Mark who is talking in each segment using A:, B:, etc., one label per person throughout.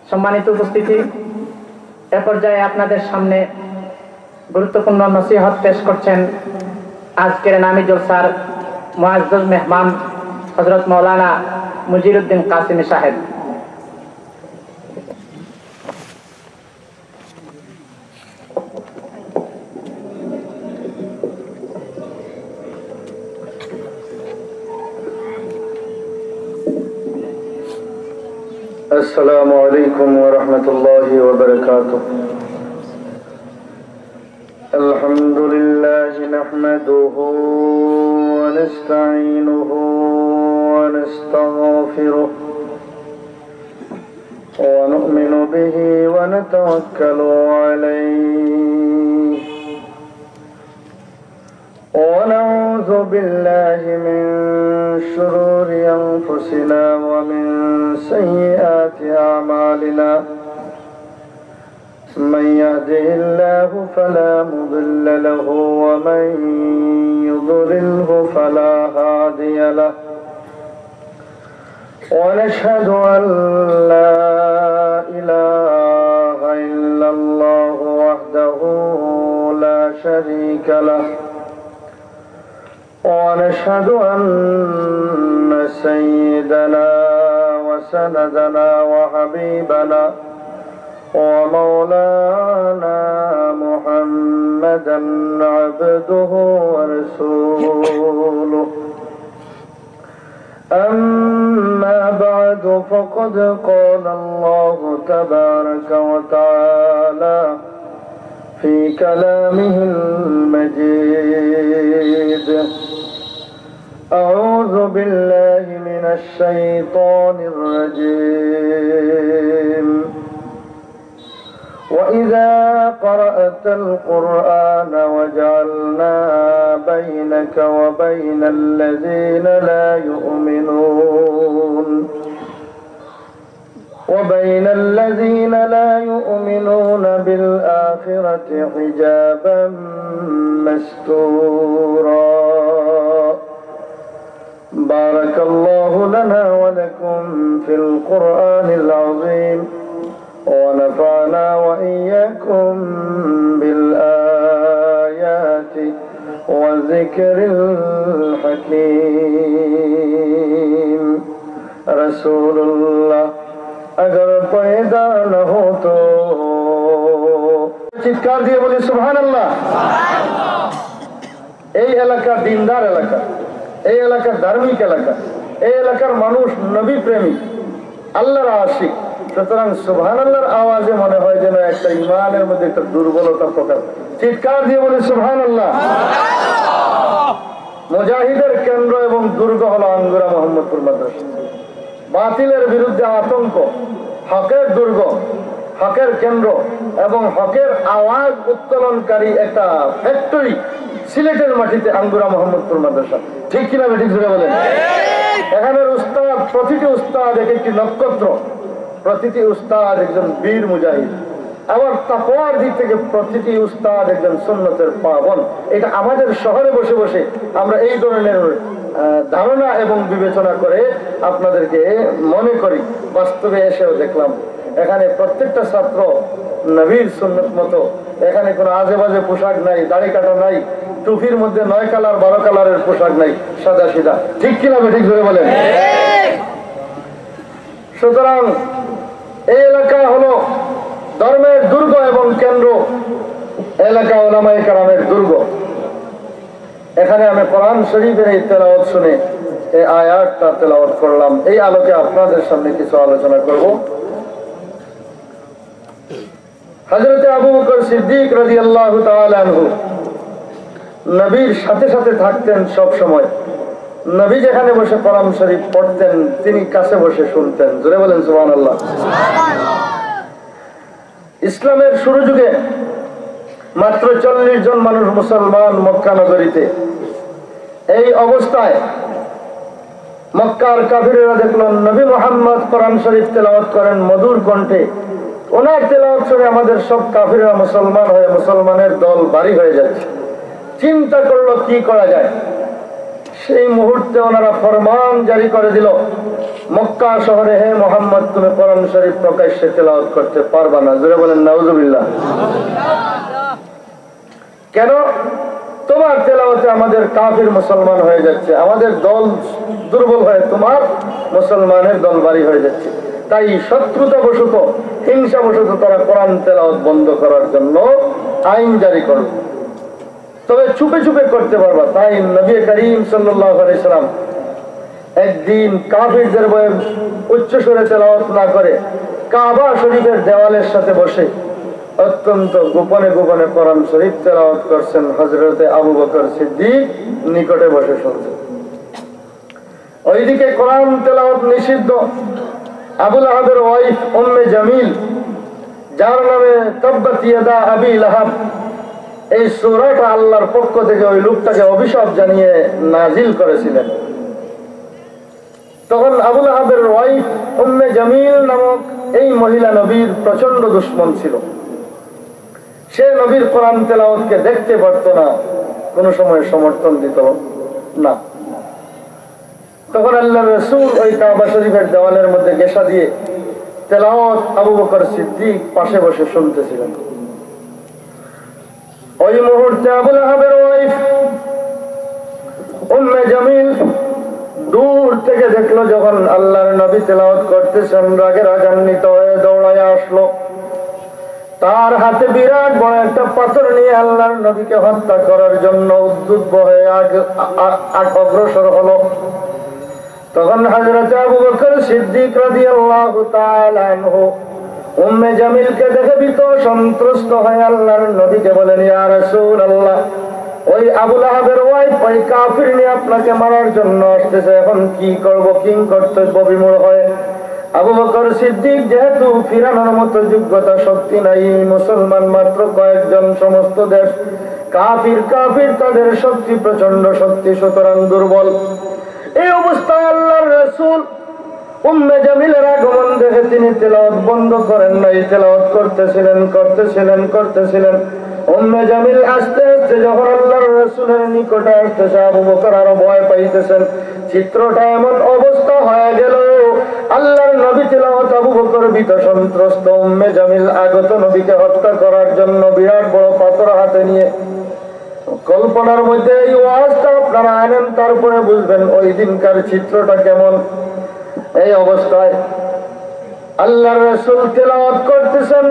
A: সম্মানিত উপস্থিতি, এ পর্যায়ে আপনাদের সামনে গুরুত্বপূর্ণ নসিহত পেশ করছেন আজকের নামী জলসার মুআজ্জজ মেহমান হযরত মাওলানা মুজির উদ্দিন কাসিমি সাহেব।
B: السلام عليكم ورحمة الله وبركاته. الحمد لله نحمده ونستعينه ونستغفره ونؤمن به ونتوكل عليه ونعوذ بالله من شرور أنفسنا ومن سيئات أعمالنا. من يهده الله فلا مضل له ومن يضلله فلا هادي له. ونشهد أن لا إله إلا الله وحده لا شريك له. ونشهد أن سيدنا وسندنا وحبيبنا ومولانا محمدا عبده ورسوله. أما بعد فقد قال الله تبارك وتعالى في كلامه المجيد: أعوذ بالله من الشيطان الرجيم. وإذا قرأت القرآن وجعلنا بينك وبين الذين لا يؤمنون بالآخرة حجابا مستورا. بارك الله لنا ولكم في القرآن العظيم ونفعنا وإياكم بالآيات والذكر الحكيم. رسول الله अगर पैदा न हो तो চিৎকার দিয়ে বলি সুবহানাল্লাহ। এই এলাকা দিনদার এলাকা, এই এলাকার ধার্মিক এলাকা, এই এলাকার মানুষ নবী প্রেমী, আল্লাহর আশিক। সুতরাং সুবহানাল্লাহর আওয়াজে মনে হয় যেন একটা ইমানের মধ্যে একটা দুর্বলতা প্রকাশ। চিৎকার দিয়ে বলি সুবহানাল্লাহ। মুজাহিদের কেন্দ্র এবং দুর্গ হলো আঙ্গুরা মোহাম্মদপুর মাদ্রাসা। বাতিলের বিরুদ্ধে আতঙ্ক, হকের দুর্গ, হকের কেন্দ্র এবং হকের আওয়াজ উত্তোলনকারী একটা ফ্যাক্টরি সিলেটের মাটিতে আঙ্গুরা মোহাম্মদপুর মাদ্রাসা। ঠিক কিনা ঠিক জোরে বলেন? এখানের উস্তাদ, প্রতিটি উস্তাদ এক একটি নক্ষত্র, প্রতিটি উস্তাদ একজন বীর মুজাহিদ। আবার তাকওয়ার দিক থেকে প্রতিটি উস্তাদ একজন সুন্নতের পাবন। এটা আমাদের শহরে বসে বসে আমরা এই ধরনের ধারণা এবং বিবেচনা করে আপনাদেরকে মনে করি। বাস্তবে এসেও দেখলাম এখানে প্রত্যেকটা ছাত্র নবীর সুন্নত মতো, এখানে কোনো আজে বাজে পোশাক নাই, দাড়ি কাটা নাই, টুপির মধ্যে 9 কালার 12 কালারের পোশাক নাই, সাদা সিধা। ঠিক কিনা ঠিক ধরে বলেন? সুতরাং এই এলাকা হলো ধর্মের দুর্গ এবং কেন্দ্র, এলাকা উলামায়ে কেরামের দুর্গ। এখানে আমি কোরআন শরীফের এই তেলাওয়াত শুনে এই আয়াতটা তেলাওয়াত করলাম। এই আলোকে আপনাদের সামনে কিছু আলোচনা করব। হযরত আবু বকর সিদ্দিক রাদিয়াল্লাহু তাআলা আনহু নবীর সাথে সাথে থাকতেন সব সময়। নবী যেখানে বসে কোরআন শরীফ পড়তেন তিনি কাছে বসে শুনতেন। জোরে বলেন সুবহানাল্লাহ। ইসলামের শুরু যুগে মাত্র 40 জন মানুষ মুসলমান মক্কা নগরীতে। এই অবস্থায় মক্কার কাফিরেরা দেখল নবী মুহাম্মদ কোরআন শরীফ তেলাওয়াত করেন মধুর কণ্ঠে। ওনার তেলাওয়াত শুনে আমাদের সব কাফিররা মুসলমান হয়ে মুসলমানের দল ভারী হয়ে যাচ্ছে। চিন্তা করলো কি করা যায়। সেই মুহূর্তে ওনারা ফরমান জারি করে দিল, মক্কা শহরে হে মোহাম্মদ তুমি কোরআন শরীফ প্রকাশ্যে তেলাওয়াত করতে পারবা না। জোরে বলেন নাউজুবিল্লাহ। কেন? তোমার তেলাওয়াতে আমাদের কাফির মুসলমান হয়ে যাচ্ছে, আমাদের দল দুর্বল হয়ে তোমার মুসলমানের দল ভারী হয়ে যাচ্ছে। তাই শত্রুতা বশত, হিংসা বশত তারা কোরআন তেলাওয়াত বন্ধ করার জন্য আইন জারি করবে। তবে চুপে চুপে করতে পারবা। তাই নবী করিম সাল্লাল্লাহু আলাইহি সাল্লাম একদিন কাফিরদের ভয়ে উচ্চ স্বরে তেলাওয়াত না করে কাবা শরীফের দেওয়ালের সাথে বসে অত্যন্ত গোপনে গোপনে কোরআন শরীফ তেলাওয়াত করছেন। হযরতে আবু বকর সিদ্দিক নিকটে বসে শুনছেন। ওইদিকে কোরআন তেলাওয়াত নিষিদ্ধ আবু লাহাবের ওয়াইফ উম্মে জামিল, যার নামে তাব্বাত ইয়াদা আবি লাহাব, এই সূরাটা আল্লাহর পক্ষ থেকে ওই লোকটাকে অভিশাপ জানিয়ে নাজিল করেছিলেন। তখন আবু লাহাবের ওয়াইফ উম্মে জামিল নামক এই মহিলা নবীর প্রচন্ড দুশমন ছিল। সে নবীর কোরআন তেলাওয়াতকে দেখতে পারত না, কোনো সময় সমর্থন দিত না। তখন আল্লাহর রাসূল ওই কাবা শরীফের দেওয়ালের মধ্যে গেশা দিয়ে তেলাওয়াত আবু বকর সিদ্দিক পাশে বসে শুনতেছিলেন। ওই মুহূর্তে আবু লাহাবের ওয়াইফ উম্মে জামিল দূর থেকে দেখলো যখন আল্লাহর নবী তেলাওয়াত করতেছেন, রাগে রাগান্বিত হয়ে দৌড়ায় আসলো। তার হাতে বিরাট বড় একটা পাথর নিয়ে আল্লাহর নবীকে হত্যা করার জন্য উদ্যত হয়ে অগ্রসর হলো। তখন হযরত আবু বকর সিদ্দিক রাদিয়াল্লাহু তাআলা আনহু উম্মে জামিলকে দেখে ভীত সন্ত্রস্ত হয়ে আল্লাহর নবীকে বলেন, ইয়া রাসূলুল্লাহ, ওই আবু লাহাবের ওয়াইফ ওই কাফির নিয়ে আপনাকে মারার জন্য আসতেছে, এখন কি করব, কিং কর্তব্য বিমূঢ় হয়ে আবু বকর সিদ্দিক যেহেতু ফিরানোর মতো যোগ্যতা শক্তি নাই, মুসলমান মাত্র কয়েকজন, সমস্ত দেশ কাফির কাফির, তাদের শক্তি প্রচন্ড শক্তি, সুতরাং দুর্বল। এই অবস্থায় আল্লাহর রাসূল উম্মে জামিলের আগমন দেখে তিনি তেলাওয়াত বন্ধ করেন নাই, তেলাওয়াত করতেছিলেন। উম্মে জামিল আস্তে আস্তে যখন আল্লাহর রাসূলের নিকটে আসতেছে, আবু বকর আরো ভয় পাইতেছেন। চিত্রটা এমন অবস্থা হয়ে গেল, আল্লাহর নবী তেলাওয়াত, আবু বকর ভীত সন্ত্রস্ত, উম্মে জামিল আগত নবীকে হত্যা করার জন্য বিরাট বড় পাথর হাতে নিয়ে। কল্পনার মধ্যে এই ওয়াজটা আপনারা আনেন, তারপরে বুঝবেন ওই দিনকার চিত্রটা কেমন। এই অবস্থায় আল্লাহর রাসূল তেলাওয়াত করতেছেন,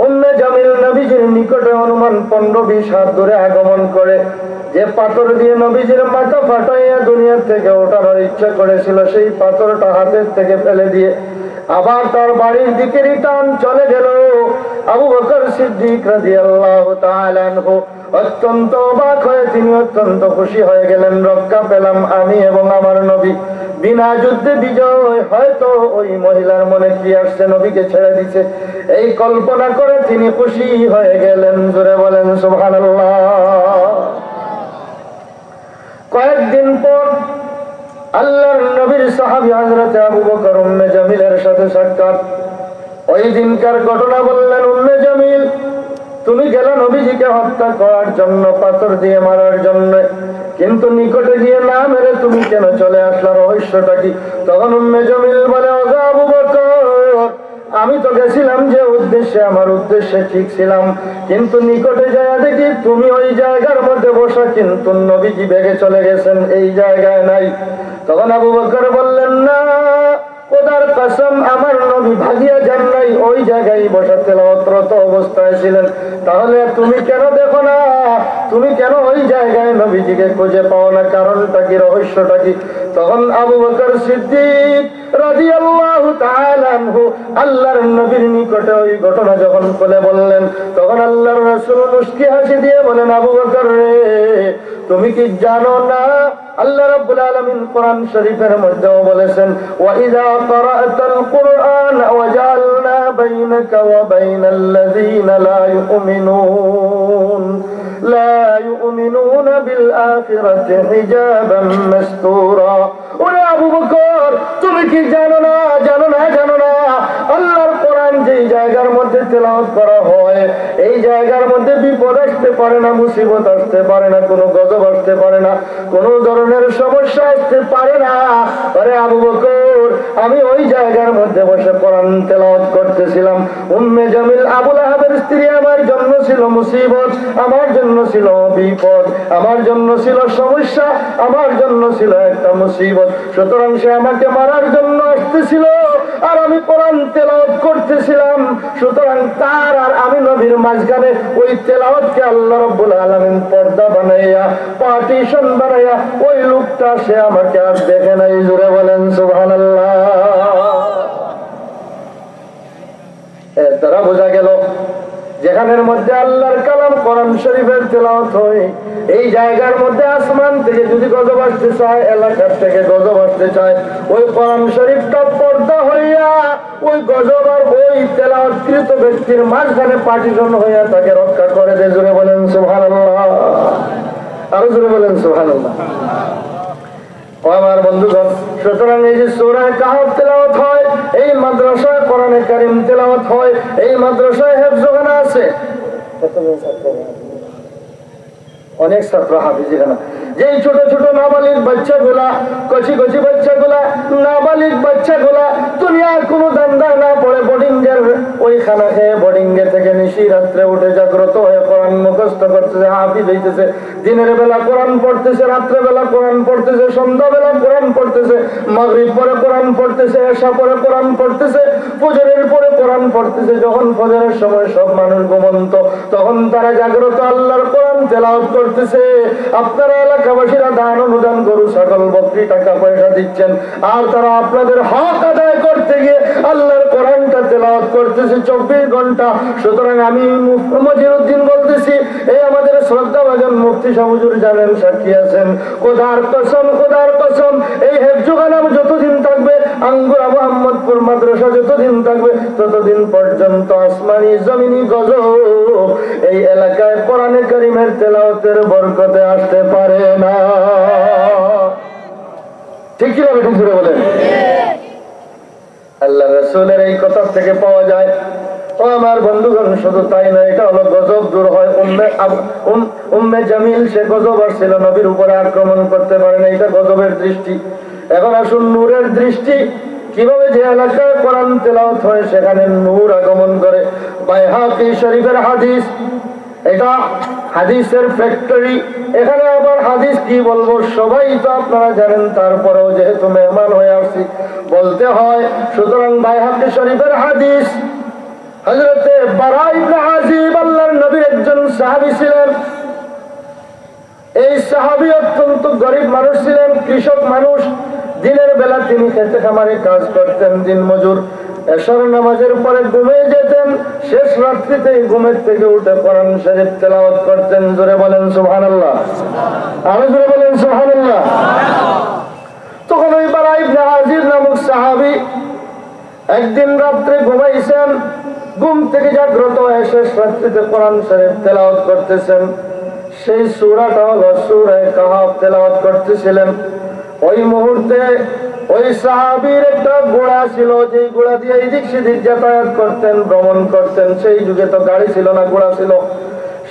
B: উম্মে জামিল নবীজির নিকটে অনুমান 15-20 হাত দূরে আগমন করে যে পাথর দিয়ে নবীজির মাথা ফাটাইয়া দুনিয়া থেকে ওঠানোর ইচ্ছা করেছিল, সেই পাথরটা হাতের থেকে ফেলে দিয়ে আবার তার বাড়ির দিকে রিটার্ন চলে গেল। আবু বকর সিদ্দিক রাদিয়াল্লাহু তাআলা আনহু অত্যন্ত অবাক হয়ে তিনি অত্যন্ত খুশি হয়ে গেলেন, রক্ষা পেলাম আমি এবং আমার নবী, বিনা যুদ্ধে বিজয়। হয়তো ওই মহিলার মনে কি আসছে, নবীকে ছেড়ে দিছে, এই কল্পনা করে তিনি খুশি হয়ে গেলেন। জোরে বলেন সুবহানাল্লাহ। কয়েকদিন পর আল্লাহর নবীর সাহাবী হযরত আবু বকর উম্মে জামিলের সাথে সাক্ষাৎ। ওই দিনকার ঘটনা বললেন, উম্মে জামিল, তুমি গেলে নবীজিকে হত্যা করার জন্য, পাথর দিয়ে মারার জন্য, কিন্তু নিকটে গিয়ে না মেরে তুমি কেন চলে আসলা, রহস্যটা কি? তখন উম্মে জামিল বলে, ওগো আবু বকর, আমি তো গেছিলাম যে উদ্দেশ্যে, আমার উদ্দেশ্যে ঠিক ছিলাম, কিন্তু নিকটে যায় দেখি তুমি ওই জায়গার মধ্যে বসা, কিন্তু নবীজি বেগে চলে গেছেন, এই জায়গায় নাই। তখন আবু বকর বললেন, না, খোদার কসম, আমার নবী ভাগিয়া যান নাই, ওই জায়গায় বসা তেলাওয়াতরত অবস্থায় ছিলেন। তাহলে তুমি কেন দেখো না, তুমি কেন ওই জায়গায় নবীজিকে খুঁজে পাও না, কারণটা কি, রহস্যটা কি? তখন আবু বকর সিদ্দিক রাদিয়াল্লাহু তাআলা আনহু আল্লাহর নবীর নিকটে ওই ঘটনা যখন খুলে বললেন, তখন আল্লাহর রাসূল মুস্কি হাসি দিয়ে বলেন, আবু বকর রে, তুমি কি জানো না আল্লাহ রাব্বুল আলামিন কোরআন শরীফের মধ্যেও বলেছেন, ওয়া ইযা ক্বারা'তাল কুরআন ওয়াজআলনা বাইনাকা ওয়া বাইনাল্লাযীনা লা ইউমিনুনা বিল আখিরাতি হিজাবাম মাসতুরা। ওরে আবু বকর, তুমি কি জানো না আল্লাহর কোরআন যেই জায়গার মধ্যে তেলাওয়াত করা হয়, এই জায়গার মধ্যে বিপদ আসতে পারে না, মুসিবত আসতে পারে না, কোনো গজব আসতে পারে না, কোনো ধরনের সমস্যা আসতে পারে না। আরে আবু বকর, আমি ওই জায়গার মধ্যে বসে কোরআন তেলাওয়াত করতেছিলাম। উম্মে জামিল আবু লাহাবের স্ত্রী আমার জন্য ছিল মুসিবত, আমার জন্য ছিল বিপদ, আমার জন্য ছিল সমস্যা, আমার জন্য ছিল একটা মুসিবত। সুতরাং সে আমাকে মারার জন্য আসতেছিল আর আমি কোরআন তেলাওয়াত করতেছিলাম। সুতরাং তার আর আমি নবীর মাঝখানে ওই তেলাওয়াতকে আল্লাহ রাব্বুল আলামিন পর্দা বানাইয়া, পার্টিশন বানাইয়া ওই লোকটা সে আমাকে আর দেখে নাই। জোরে বলেন সুবহানাল্লাহ। এর দ্বারা বোঝা গেল যেখানের মধ্যে আল্লাহর কালাম কোরআন শরীফের তেলাওয়াত হয়, এই জায়গার মধ্যে আসমান থেকে যদি গজব আসতে চায়, এলাকার থেকে গজব আসতে চায়, ওই কোরআন শরীফটা পর্দা হইয়া ওই গজব আর ওই তেলাওয়াতকৃত ব্যক্তির মাঝখানে পার্টিশন হইয়া তাকে রক্ষা করে দেয়। জোরে বলেন সুবহানাল্লাহ। আরো জোরে বলেন সুবহানাল্লাহ। আমার বন্ধুগণ, সুতরাং এই যে সূরা কাহফ তেলাওয়াত হয়, এই মাদ্রাসায় কোরআনে কারীম তেলাওয়াত হয়, এই মাদ্রাসায় হেফজখানা আছে, অনেক ছাত্র হাফিজখানা। যেই ছোট ছোট নাবালিগ বাচ্চাগুলা, কচি কচি বাচ্চাগুলা, নাবালিগ বাচ্চাগুলা দুনিয়ার কোনো দান্দা না পড়ে বোর্ডিং এর ওই খানা খেয়ে বোর্ডিং এ থেকে নিশি রাত্রে উঠে জাগ্রত হয়ে কোরআন মুখস্থ করতেছে, হাফিজ হইতেছে। দিনের বেলা কোরআন পড়তেছে, রাত্রে বেলা কোরআন পড়তেছে, সন্ধ্যা বেলা কোরআন পড়তেছে, মাগরিব পরে কোরআন পড়তেছে, এশা পরে কোরআন পড়তেছে, ফজরের পরে কোরআন পড়তেছে। যখন ফজরের সময় সব মানুষ ঘুমন্ত, তখন তারা জাগ্রত আল্লাহর কোরআন তেলাওয়াত করতেছে। আপনারা এলাকাবাসীরা দান অনুদান, গরু ছাগল বকরি টাকা পয়সা দিচ্ছেন, আর তারা আপনাদের হক আদায় করতে গিয়ে আল্লাহর কোরআনটা তেলাওয়াত করতেছে 24 ঘন্টা। সুতরাং আমি মুফতি মজির উদ্দিন বলতেছি, এই আমাদের শ্রদ্ধাভাজন মুফতি হুজুর জানেন, সাক্ষী আছেন, খোদার কসম, খোদার কসম, এই হেফজখানা যতদিন থাকবে, আঙ্গুরা মোহাম্মদপুর মাদ্রাসা যতদিন থাকবে, ততদিন পর্যন্ত আসমানি জমিনি গজব এই এলাকায় কোরআনে কারীমের তেলাওয়াতের বরকতে আসতে পারে না। ঠিক কি হবে? ঠিক করে বলেন। আল্লাহ রাসূলের এই কথা থেকে পাওয়া যায়। ও আমার বন্ধুগণ, শুধু তাই না, এটা হলো গজব দূর হয়। উম্মে জামিল সে গজব আসছিল, নবীর উপরে আক্রমণ করতে পারে না, এটা গজবের দৃষ্টি। এখন আসুন নূরের দৃষ্টি। কিভাবে যে এলাকায় কোরআন তেলাওয়াত হয় সেখানে নূর আগমন করে। বাইহাকি শরীফের হাদিস, এটা হাদিসের ফ্যাক্টরি। এখানে আবার হাদিস কি বলবো, সবাই তো আপনারা জানেন, তারপরেও যেহেতু মেহমান হয়ে আসছি বলতে হয়। সুতরাং বাইহাকি শরীফের হাদিস, হযরতে বারা ইবনে আযিব আল্লাহর নবীর একজন সাহাবী ছিলেন। এই সাহাবী অত্যন্ত গরিব মানুষ ছিলেন, কৃষক মানুষ। দিনের বেলা তিনি খেতে খামারে কাজ করতেন, দিন মজুর। এশার নামাজের পরে ঘুমিয়ে যেতেন, শেষ রাত্রিতে ঘুমের থেকে উঠে কোরআন শরীফ তেলাওয়াত করতেন। জোরে বলেন সুবহানাল্লাহ। আরো জোরে বলেন সুবহানাল্লাহ। তখন ওই বারা ইবনে আযিব নামক সাহাবী একদিন রাত্রে ঘুমাইছেন, ঘুম থেকে জাগ্রত হয়ে শেষ রাত্রিতে কোরআন শরীফ তেলাওয়াত করতেছেন। সেই সূরাটা হলো সূরা কাহফ তেলাওয়াত করতেছিলেন। ওই মুহূর্তে ওই সাহাবীর একটা ঘোড়া ছিল, যে ঘোড়া দিয়ে এদিক সেদিক যাতায়াত করতেন, ভ্রমণ করতেন। সেই যুগে তো গাড়ি ছিল না, ঘোড়া ছিল।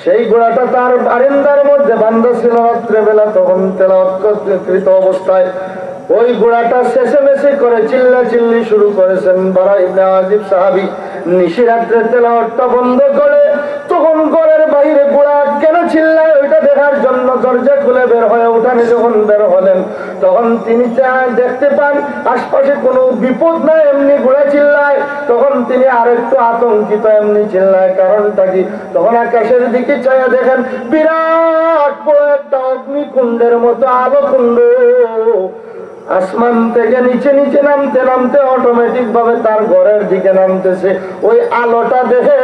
B: সেই ঘোড়াটা তার বারিন্দার মধ্যে বান্ধা ছিল রাত্রে বেলা। তখন তেলাওয়াত কৃত অবস্থায় ওই ঘোড়াটা চেঁচামেচি করে চিল্লা চিল্লি শুরু করেছেন। বারা ইবনে আযিব সাহাবী নিশি রাত্রে তেলাওয়াতটা বন্ধ করে তখন ঘরের বাইরে ঘোড়া কেন চিল্লায় ওইটা দেখার জন্য দরজা খুলে বের হয়ে উঠানে যখন বের হলেন, তখন তিনি দেখতে পান আশপাশে কোনো বিপদ নাই, এমনি ঘোড়া চিল্লায়। তখন তিনি আরেকটু আতঙ্কিত, এমনি চিল্লায়, কারণটা কি? তখন আকাশের দিকে চাইয়া দেখেন বিরাট বড় একটা অগ্নিকুণ্ডের মতো আলো কুণ্ড আসমান থেকে নিচে নিচে নামতে নামতে অটোমেটিক ভাবে তার ঘরের দিকে নামতেছে। ওই আলোটা দেখে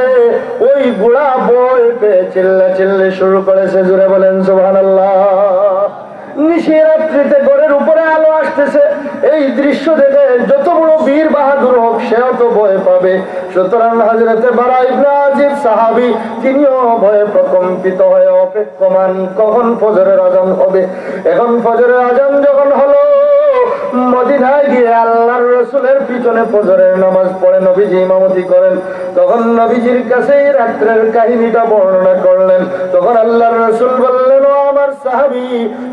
B: ওই বুড়া বই পেয়ে চিল্লা চিল্লি শুরু করেছে। জুড়ে বলেন সুবহানাল্লাহ। নিশিরাত্রিতে ঘরের উপরে আলো আসতেছে, এই দৃশ্য দেখে যত বড় বীর বাহাদুর হোক সেও তো ভয় পাবে। সুতরাং হযরতে বারা ইবনে আযিব সাহাবী তিনিও ভয়ে প্রকম্পিত হয়ে অপেক্ষমান কখন ফজরের আযান হবে। এখন ফজরের আযান যখন হলো, মদিনায় গিয়ে আল্লাহর রাসূলের পিছনে ফজরের নামাজ পড়ে নবীজি ইমামতি করেন। তখন নবীজির কাছে রাত্রের কাহিনীটা বর্ণনা করলেন। তখন আল্লাহর রাসূল বললেন, ও আমার সাহাবী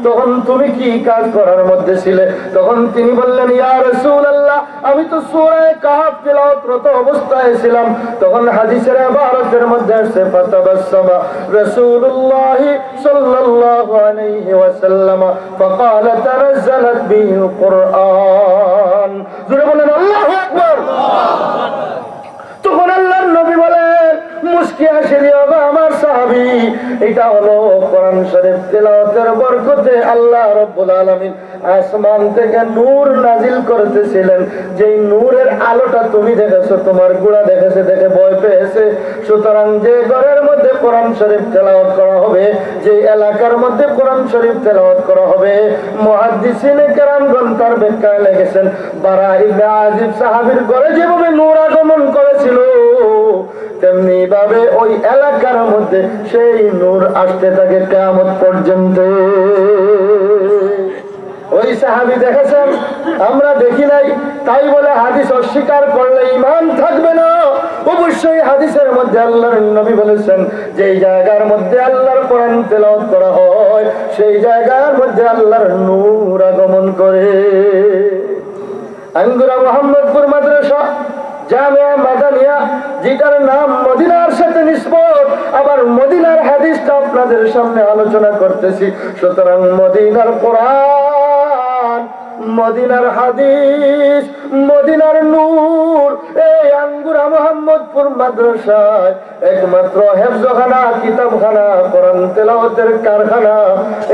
B: তখন তুমি কি কাজ করার মধ্যে ছিলে? তখন তিনি বললেন, ইয়া রাসূলুল্লাহ, আমি তো সূরা কাহফ তিলাওয়াতরত অবস্থায় ছিলাম। তখন হাদিসের ইবারতের মধ্যে আসছে, ফাতাবাসসামা রাসূলুল্লাহ সাল্লাল্লাহু আলাইহি ওয়াসাল্লাম ফাকালা তানাজ্জালাত বিল কুরআন। জোরে বলেন আল্লাহু আকবার। তখন আল্লাহর নবী বলেন, মুস্কি হাসি দিয়ে, আমার সাহাবী, এটা হলো কোরআন শরীফ তেলাওয়াতের বরকতে আল্লাহ রাব্বুল আলামিন আসমান থেকে নূর নাজিল করতেছিলেন। যেই নূরের আলোটা তুমি দেখেছো, তোমার গুড়া দেখেছে, দেখে ভয় পেয়েছে। সুতরাং যে ঘরের মধ্যে কোরআন শরীফ তেলাওয়াত করা হবে, যে এলাকার মধ্যে কোরআন শরীফ তেলাওয়াত করা হবে, মুহাদ্দিসিনে কেরামগণ তার ব্যাখ্যায় লিখেছেন, বারা ইবনে আজিব সাহাবীর ঘরে যেভাবে নূর আগমন করেছিল, তেমনি ভাবে ওই এলাকার মধ্যে সেই নূর আসতে থাকে কিয়ামত পর্যন্ত। ওই সাহাবী দেখেছেন, আমরা দেখি নাই, তাই বলে হাদিস অস্বীকার করলে ঈমান থাকবে না। অবশ্যই হাদিসের মধ্যে আল্লাহর নবী বলেছেন, যেই জায়গার মধ্যে আল্লাহর কোরআন তেলাওয়াত করা হয়, সেই জায়গার মধ্যে আল্লাহর নূর আগমন করে। আঙ্গুরা মোহাম্মদপুর মাদ্রাসা জামিয়া মাদানিয়া, যেটার নাম মদিনার সাথে নিসবত, আবার মদিনার হাদিসটা আপনাদের সামনে আলোচনা করতেছি। সুতরাং মদিনার কোরআন, মদিনার হাদিস, মদিনার নূর, এই আঙ্গুরা মোহাম্মদপুর মাদ্রাসায় একমাত্র হেফজখানা, কিতাবখানা, কোরআন তেলাওয়াতের কারখানা।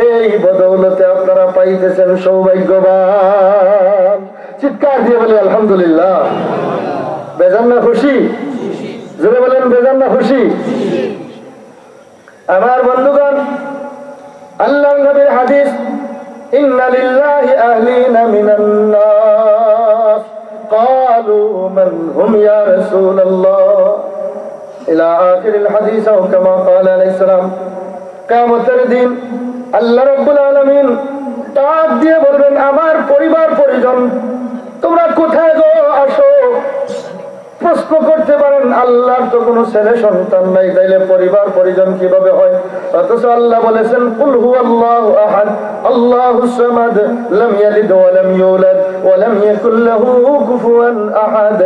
B: এই বদৌলতে আপনারা পাইতেছেন, সৌভাগ্যবান। চিৎকার দিয়ে বলি আলহামদুলিল্লাহ। বেজান না খুশি? জোরে বলেন, বেজান না খুশি? আমার বন্ধুগণ, আল্লাহর নবীর হাদিস, ইন্না লিল্লাহি আহলিনা মিনান নাস ক্বালু মান হুম ইয়া রাসূলুল্লাহ ইলা আখিরিল হাদিস, আও কামা ক্বালা আলাইহিস সালাম। কিয়ামতের দিন আল্লাহ রাব্বুল আলামিন ডাক দিয়ে বলবেন, আমার পরিবার পরিজন তোমরা কোথায় গো, আসো। প্রশ্ন করতে পারেন, আল্লাহর তো কোনো ছেলে সন্তান নাই, তাইলে পরিবার পরিজন কিভাবে হয়? অথচ আল্লাহ বলেছেন, কুল হুয়াল্লাহু আহাদ আল্লাহুস সামাদ লাম ইয়ালিদ ওয়া লাম ইউলাদ ওয়া লাম ইয়াকুল লাহু কুফুয়ান আহাদ।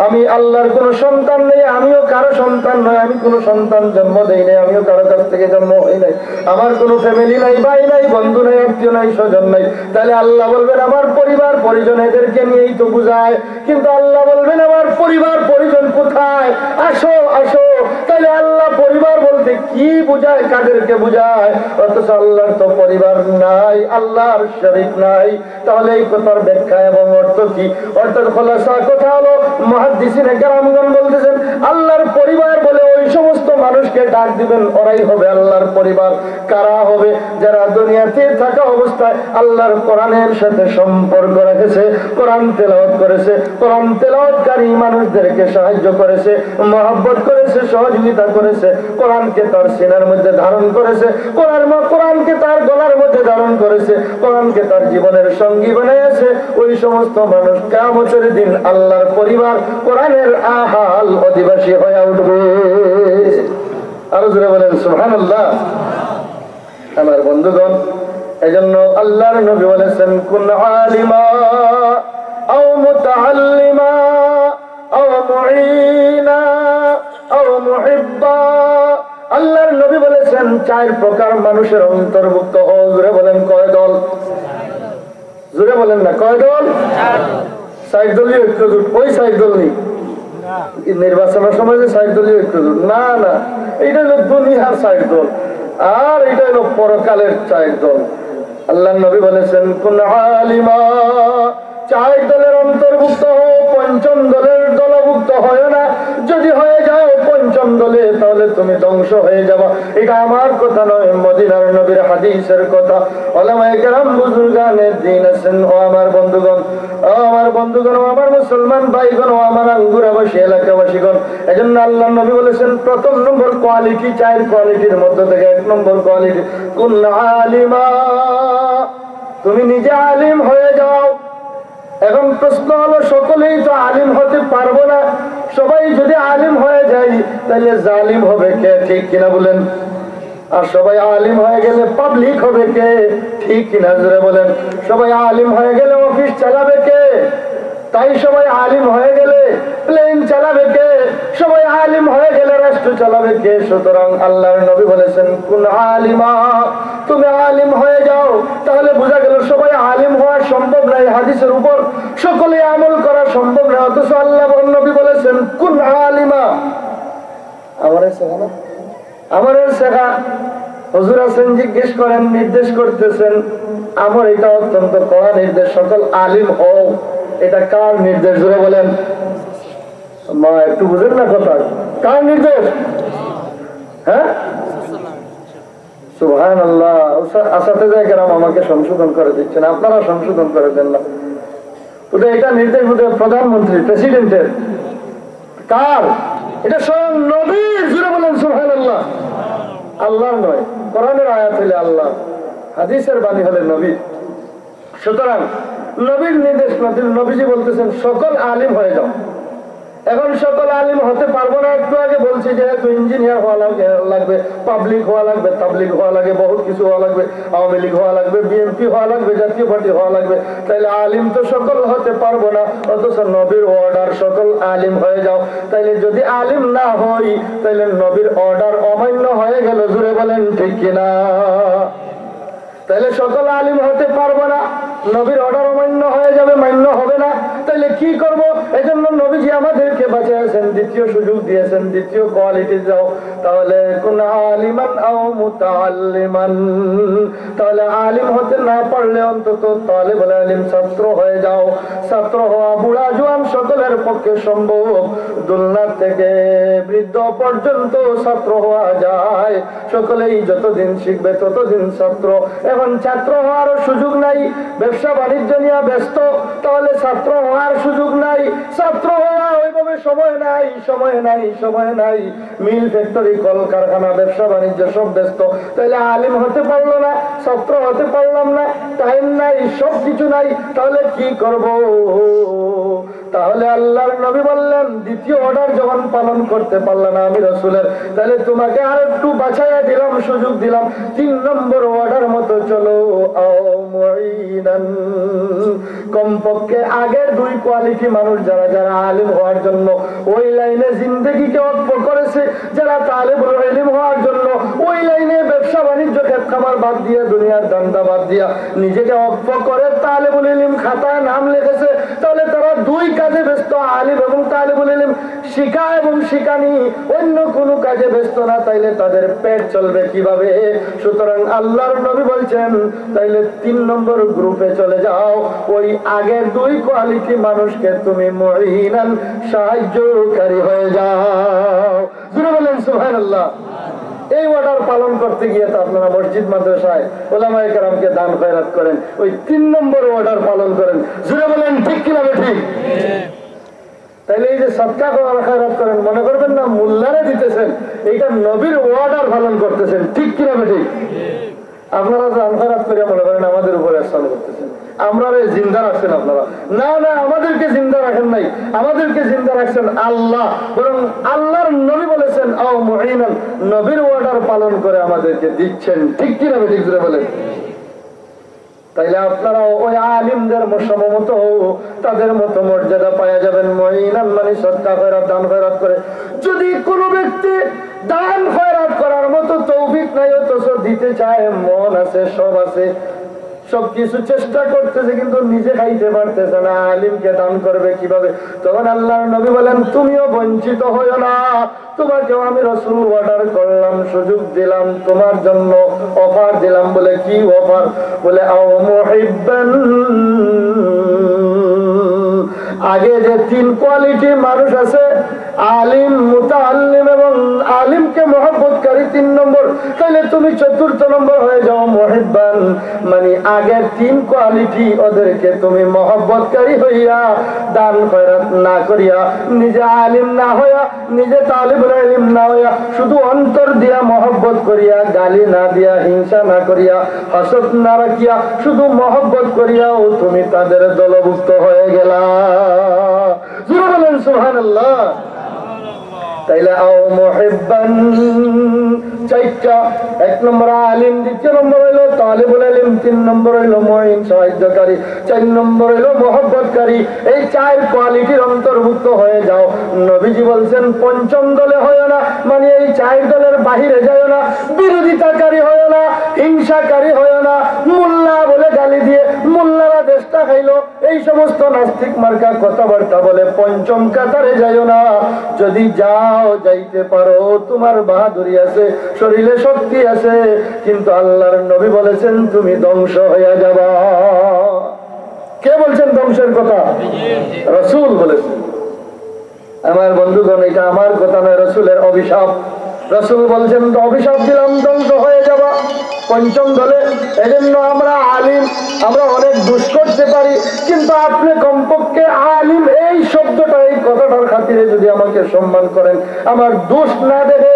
B: আমি আল্লাহর কোনো সন্তান নেই, আমিও কারো সন্তান নই, আমি কোনো সন্তান জন্ম দেই নাই, আমিও কারো কাছ থেকে জন্ম হই নাই, আমার কোনো ফ্যামিলি নাই, ভাই নাই, বন্ধু নাই, আত্মীয় নাই, স্বজন নাই। তাহলে আল্লাহ বলবেন, আমার পরিবার পরিজন, এদেরকে নিয়েই তো বুঝায়। কিন্তু আল্লাহ বলবেন, আমার পরিবার পরিজন কোথায়, আসো আসো। তাহলে আল্লাহ পরিবার বলতে কি বুঝায়, কাদেরকে বুঝায়? অথচ আল্লাহর তো পরিবার নাই, আল্লাহর শরীক নাই। তাহলে এই কথার ব্যাখ্যা এবং অর্থ কি? অর্থাৎ খোলাসা কথা হলো, মুহাদ্দিসিনে কেরামগণ বলতেছেন, আল্লাহর পরিবার বলে ওই সমস্ত মানুষকে ডাক দিবেন, ওরাই হবে আল্লাহর পরিবার। কারা হবে? যারা দুনিয়াতে থাকা অবস্থায় আল্লাহর কোরআনের সাথে সম্পর্ক রেখেছে, কোরআন তেলাওয়াত করেছে, কোরআন তেলাওয়াতকারী মানুষদেরকে সাহায্য করেছে, মহব্বত করেছে, সহযোগিতা করেছে, কোরআনকে তার সিনার মধ্যে ধারণ করেছে, কোরআনকে তার গলার মধ্যে ধারণ করেছে, কোরআনকে তার জীবনের সঙ্গী বানিয়েছে। ওই সমস্ত মানুষ কিয়ামতের দিন আল্লাহর পরিবার, কোরআনের আহাল অধিবাসী হয়ে উঠবে। আরো জোরে বলেন সুবহানাল্লাহ। আমার বন্ধুগণ, এজন্য আল্লাহর নবী বলেছেন, কুন আলিমা আও মুতাআল্লিমা আও মুঈনা আও মুহিব্বা। আল্লাহর নবী বলেছেন, 4 প্রকার মানুষের অন্তর্ভুক্ত হও। জোরে বলেন কয় দল? জোরে বলেন না, কয় দল? 4 দলীয় ঐক্যজোট। ওই 4 দল নেই নির্বাচনের সময় যে 4 দলীয় ঐক্যজোট, না না, এইটা হলো দুনিয়ার 4 দল, আর এটা হলো পরকালের 4 দল। আল্লাহর নবী বলেছেন, কুন আলিমা, 4 দলের অন্তর্ভুক্ত হও, 5ম দলের দলভুক্ত হয় না। যদি হয়ে যাও 5ম দলে, তাহলে তুমি ধ্বংস হয়ে যাবা। এটা আমার কথা নয়, মদিনার নবীর হাদিসের কথা। উলামায়ে কেরাম, বুজুর্গানে দ্বীন আছেন। ও আমার বন্ধুগণ, ও আমার বন্ধুগণ, ও আমার মুসলমান ভাইগণ, ও আমার আঙ্গুরাবাসী এলাকাবাসীগণ, এজন্য আল্লাহর নবী বলেছেন, প্রথম নম্বর কোয়ালিটি, 4 কোয়ালিটির মধ্যে থেকে 1 নম্বর কোয়ালিটি, কুন আলিমা, তুমি নিজে আলিম হয়ে যাও। এখন প্রশ্ন হলো, সকলেই তো আলিম হতে পারবো না। সবাই যদি আলিম হয়ে যায়, তাহলে জালিম হবে কে? ঠিক কিনা বলেন? আর সবাই আলিম হয়ে গেলে পাবলিক হবে কে? ঠিক কিনা জোরে বলেন? সবাই আলিম হয়ে গেলে অফিস চালাবে কে? তাই সবাই আলিম হয়ে গেলে প্লেন চালাবে কে? সবাই আলিম হয়ে গেলে রাষ্ট্র চালাবে কে? সুতরাং আল্লাহর নবী বলেছেন কুন আলিমা, তুমি আলিম হয়ে যাও। তাহলে বোঝা গেল সবাই আলিম হওয়া সম্ভব নয়, হাদিসের উপর সকলে আমল করা সম্ভব নয়, অথচ আল্লাহর নবী বলেছেন কুন আলিমা। আমার শেখা হুজুর আছেন, জিজ্ঞেস করেন, নির্দেশ করতেছেন, আমার এটা অত্যন্ত কড়া নির্দেশ, সকল আলিম হও। এটা কার নির্দেশ জোরে বলেন? মা একটু বুঝেন না কথা, কার নির্দেশ? হ্যাঁ, সুবহানাল্লাহ। আসাতে কেরাম আমাকে সংশোধন করে দিচ্ছেন, আপনারা সংশোধন করে দেন না। এটা নির্দেশ বোধহয় প্রধানমন্ত্রী, প্রেসিডেন্টের। কার? এটা স্বয়ং নবীর। জোরে বলেন সুবহানাল্লাহ। আল্লাহর নয়, কোরআনের আয়াত হলে আল্লাহ, হাদিসের বাণী হলে নবী। সুতরাং নবীর নির্দেশ নবীজি বলতেছেন সকল আলিম হয়ে যাও। এখন সকল আলিম হতে পারবো না, একটু আগে বলছি যেহেতু ইঞ্জিনিয়ার হওয়া লাগবে, পাবলিক হওয়া লাগবে, তাবলিগ হওয়া লাগবে, বহুত কিছু হওয়া লাগবে, আওয়ামী লীগ হওয়া লাগবে, বিএনপি হওয়া লাগবে, জাতীয় পার্টি হওয়া লাগবে, তাইলে আলিম তো সকল হতে পারবো না। অথচ নবীর অর্ডার সকল আলিম হয়ে যাও। তাইলে যদি আলিম না হই তাইলে নবীর অর্ডার অমান্য হয়ে গেল। জুড়ে বলেন ঠিক কিনা? তাইলে সকল আলিম হতে পারবো না, নবীর অর্ডার অমান্য হয়ে যাবে, মান্য হবে না। তাইলে কি করব? এই জন্য নবীজি আমাদেরকে বাঁচিয়েছেন, দ্বিতীয় সুযোগ দিয়েছেন, দ্বিতীয় কোয়ালিটি যাও। তাহলে কোন আলিমান আও মুতাআল্লিমান, তাহলে আলিম হতে না পারলে অন্তত তাহলে বলে আলিম ছাত্র হয়ে যাও। ছাত্র হওয়া বুড়া জোয়ান সকলের পক্ষে সম্ভব, দুলনা থেকে বৃদ্ধ পর্যন্ত ছাত্র হওয়া যায়। সকলেই যতদিন শিখবে ততদিন ছাত্র। এখন ছাত্র হওয়ার সুযোগ নাই, ব্যবসা বাণিজ্য নিয়ে ব্যস্ত, তাহলে ছাত্র হওয়ার সুযোগ নাই। ছাত্র হওয়া ওইভাবে সময় নাই, সময় নাই, সময় নাই। মিল, ফ্যাক্টরি, কলকারখানা, ব্যবসা বাণিজ্য সব ব্যস্ত। তাহলে আলিম হতে পারলো না, ছাত্র হতে পারলাম না, টাইম নাই, সব কিছু নাই। তাহলে কি করব? তাহলে আল্লাহর নবী বললেন দ্বিতীয় অর্ডার যখন পালন করতে পারল না আমি রাসূলের, তাহলে তোমাকে আর একটু বাছাইয়া দিলাম, সুযোগ দিলাম। 3 নম্বর অর্ডার মতো চলো। কমপক্ষে আগের 2 কোয়ালিটি মানুষ যারা যারা আলিম হওয়ার জন্য ওই লাইনে জিন্দেগিকে ওয়াকফ করেছে, যারা তালিবুল ইলম হওয়ার জন্য ওই লাইনে ব্যবসা বাণিজ্য ক্ষেত খামার বাদ দিয়ে, দুনিয়ার দান্দা বাদ দিয়া নিজেকে ওয়াকফ করে তালিবুল ইলম খাতায় নাম লিখেছে, তাহলে তারা 2 কাজে ব্যস্ত, আলিম এবং তালিবুল ইলম, শিখা এবং শিখানি, অন্য কোনো কাজে ব্যস্ত না। তাইলে তাদের পেট চলবে কিভাবে? সুতরাং আল্লাহর নবী বলছেন তাইলে 3 নম্বর গ্রুপে চলে যাও। ওই আগের 2 কোয়ালিটি মানুষকে তুমি মুঈনান, সাহায্যকারী হয়ে যাও। জোরে বলেন সুবহানাল্লাহ। এই অর্ডার পালন করতে গিয়ে তো আপনারা মসজিদ মাদ্রাসায় উলামায়ে কেরামকে দান খয়রাত করেন, ওই 3 নম্বর অর্ডার পালন করেন। জোরে বলেন ঠিক কিনা? ঠিক। তাইলে এই যে সদকা খয়রাত করেন, মনে করবেন না মোল্লারে দিতেছেন, এইটা নবীর অর্ডার পালন করতেছেন। ঠিক কিনা? ঠিক। আপনারা দান খয়রাত করে মনে করেন আমাদের উপরে ইহসান করতেছেন, আমরা জিন্দা রাখছেন আপনারা। না না, আমাদেরকে জিন্দা রাখেন নাই, আমাদেরকে জিন্দা রাখছেন আল্লাহ। বরং আল্লাহর নবী বলেছেন আও মুঈনান, নবীর অর্ডার পালন করে আমাদেরকে দিচ্ছেন। ঠিক কিনা? ঠিক করে বলেন। তাইলে আপনারা ওই আলিমদের সমমত তাদের মতো মর্যাদা পাওয়া যাবেন। মুঈনান মানে সদকা খয়রাত, দান খয়রাত করে। যদি কোনো ব্যক্তি দান খয়রাত করার মতো তৌফিক নাই, অথচ দিতে চায়, মন আছে, সব আছে, সবকিছু চেষ্টা করতেছে, কিন্তু নিজে খাইতে পারতেছে না, আলিমকে দান করবে কিভাবে? তখন আল্লাহর নবী বলেন তুমিও বঞ্চিত হইও না, তোমাকেও আমি রাসূল অর্ডার করলাম, সুযোগ দিলাম, তোমার জন্য অফার দিলাম। বলে কি অফার? বলে আও মুহিব্বান, আগে যে 3 কোয়ালিটি মানুষ আছে, আলিম, মুতাআল্লিম এবং আলিমকে মহব্বতকারী 3 নম্বর, তাহলে তুমি 4র্থ নম্বর হয়ে যাও মুহিব্বান, মানে আগের 3 কোয়ালিটি ওদেরকে তুমি মহব্বতকারী হইয়া, দান খয়রাত না করিয়া, নিজে আলিম না হইয়া, নিজে তালিবুল ইলম না হইয়া, শুধু অন্তর দিয়া মহব্বত করিয়া, গালি না দিয়া, হিংসা না করিয়া, হাসদ না রাখিয়া, শুধু মহব্বত করিয়াও তুমি তাদের দলভুক্ত হয়ে গেলা। জোরে বলেন সুবহানাল্লাহ। তাইলে আও মুহিব্বান চারটা, 1 নম্বর আলিম, 2 নম্বর হইলো তালিবুল ইলম, 3 নম্বর হইলো মুঈন সাহায্যকারী, 4 নম্বর হইলো মহব্বতকারী। এই 4 কোয়ালিটির অন্তর্ভুক্ত হয়ে যাও। নবীজি বলছেন পঞ্চম দলে হয় না, মানে এই 4 দলের বাহিরে যায় না, বিরোধিতাকারী হয় না, হিংসাকারী হয় না, মোল্লা বলে গালি দিয়ে মোল্লারা দেশটা খাইলো এই সমস্ত নাস্তিক মার্কা কথাবার্তা বলে পঞ্চম কাতারে যাইও না। যদি যাও, যাইতে পারো, তোমার বাহাদুরি আছে, শরীরে শক্তি আছে, কিন্তু আল্লাহর নবী বলেছেন তুমি ধ্বংস হয়ে যাবা। কে বলছেন ধ্বংসের কথা? রাসূল বলেছেন। আমার বন্ধুগণ, এটা আমার কথা নয়, রাসূলের অভিশাপ। রাসূল বলছেন অভিশাপ দিলাম, ধ্বংস হয়ে যাবা পঞ্চম দলে। এজন্য আমরা আলিম, আমরা অনেক দোষ করতে পারি, কিন্তু আপনি কমপক্ষে আলিম এই শব্দটা, এই কথাটার খাতিরে যদি আমাকে সম্মান করেন, আমার দোষ না দেখে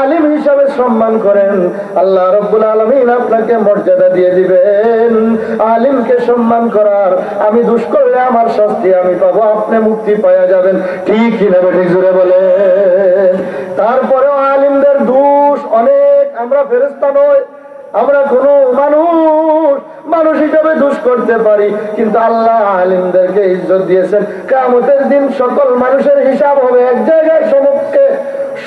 B: আলিম হিসাবে সম্মান করেন, আল্লাহ রাব্বুল আলামিন আপনাকে মর্যাদা দিয়ে দিবেন। আলিমকে সম্মান করার, আমি দোষ করলে আমার শাস্তি আমি পাবো, আপনি মুক্তি পাওয়া যাবেন। ঠিক কিনা ঠিক জোরে বলে। তারপরেও আলিমদের দোষ অনেক। আমরা ফেরেশতা নই, আমরা কোনো মানুষ হিসাবে দোষ করতে পারি, কিন্তু আল্লাহ আলিমদেরকে ইজ্জত দিয়েছেন। কিয়ামতের দিন সকল মানুষের হিসাব হবে এক জায়গায়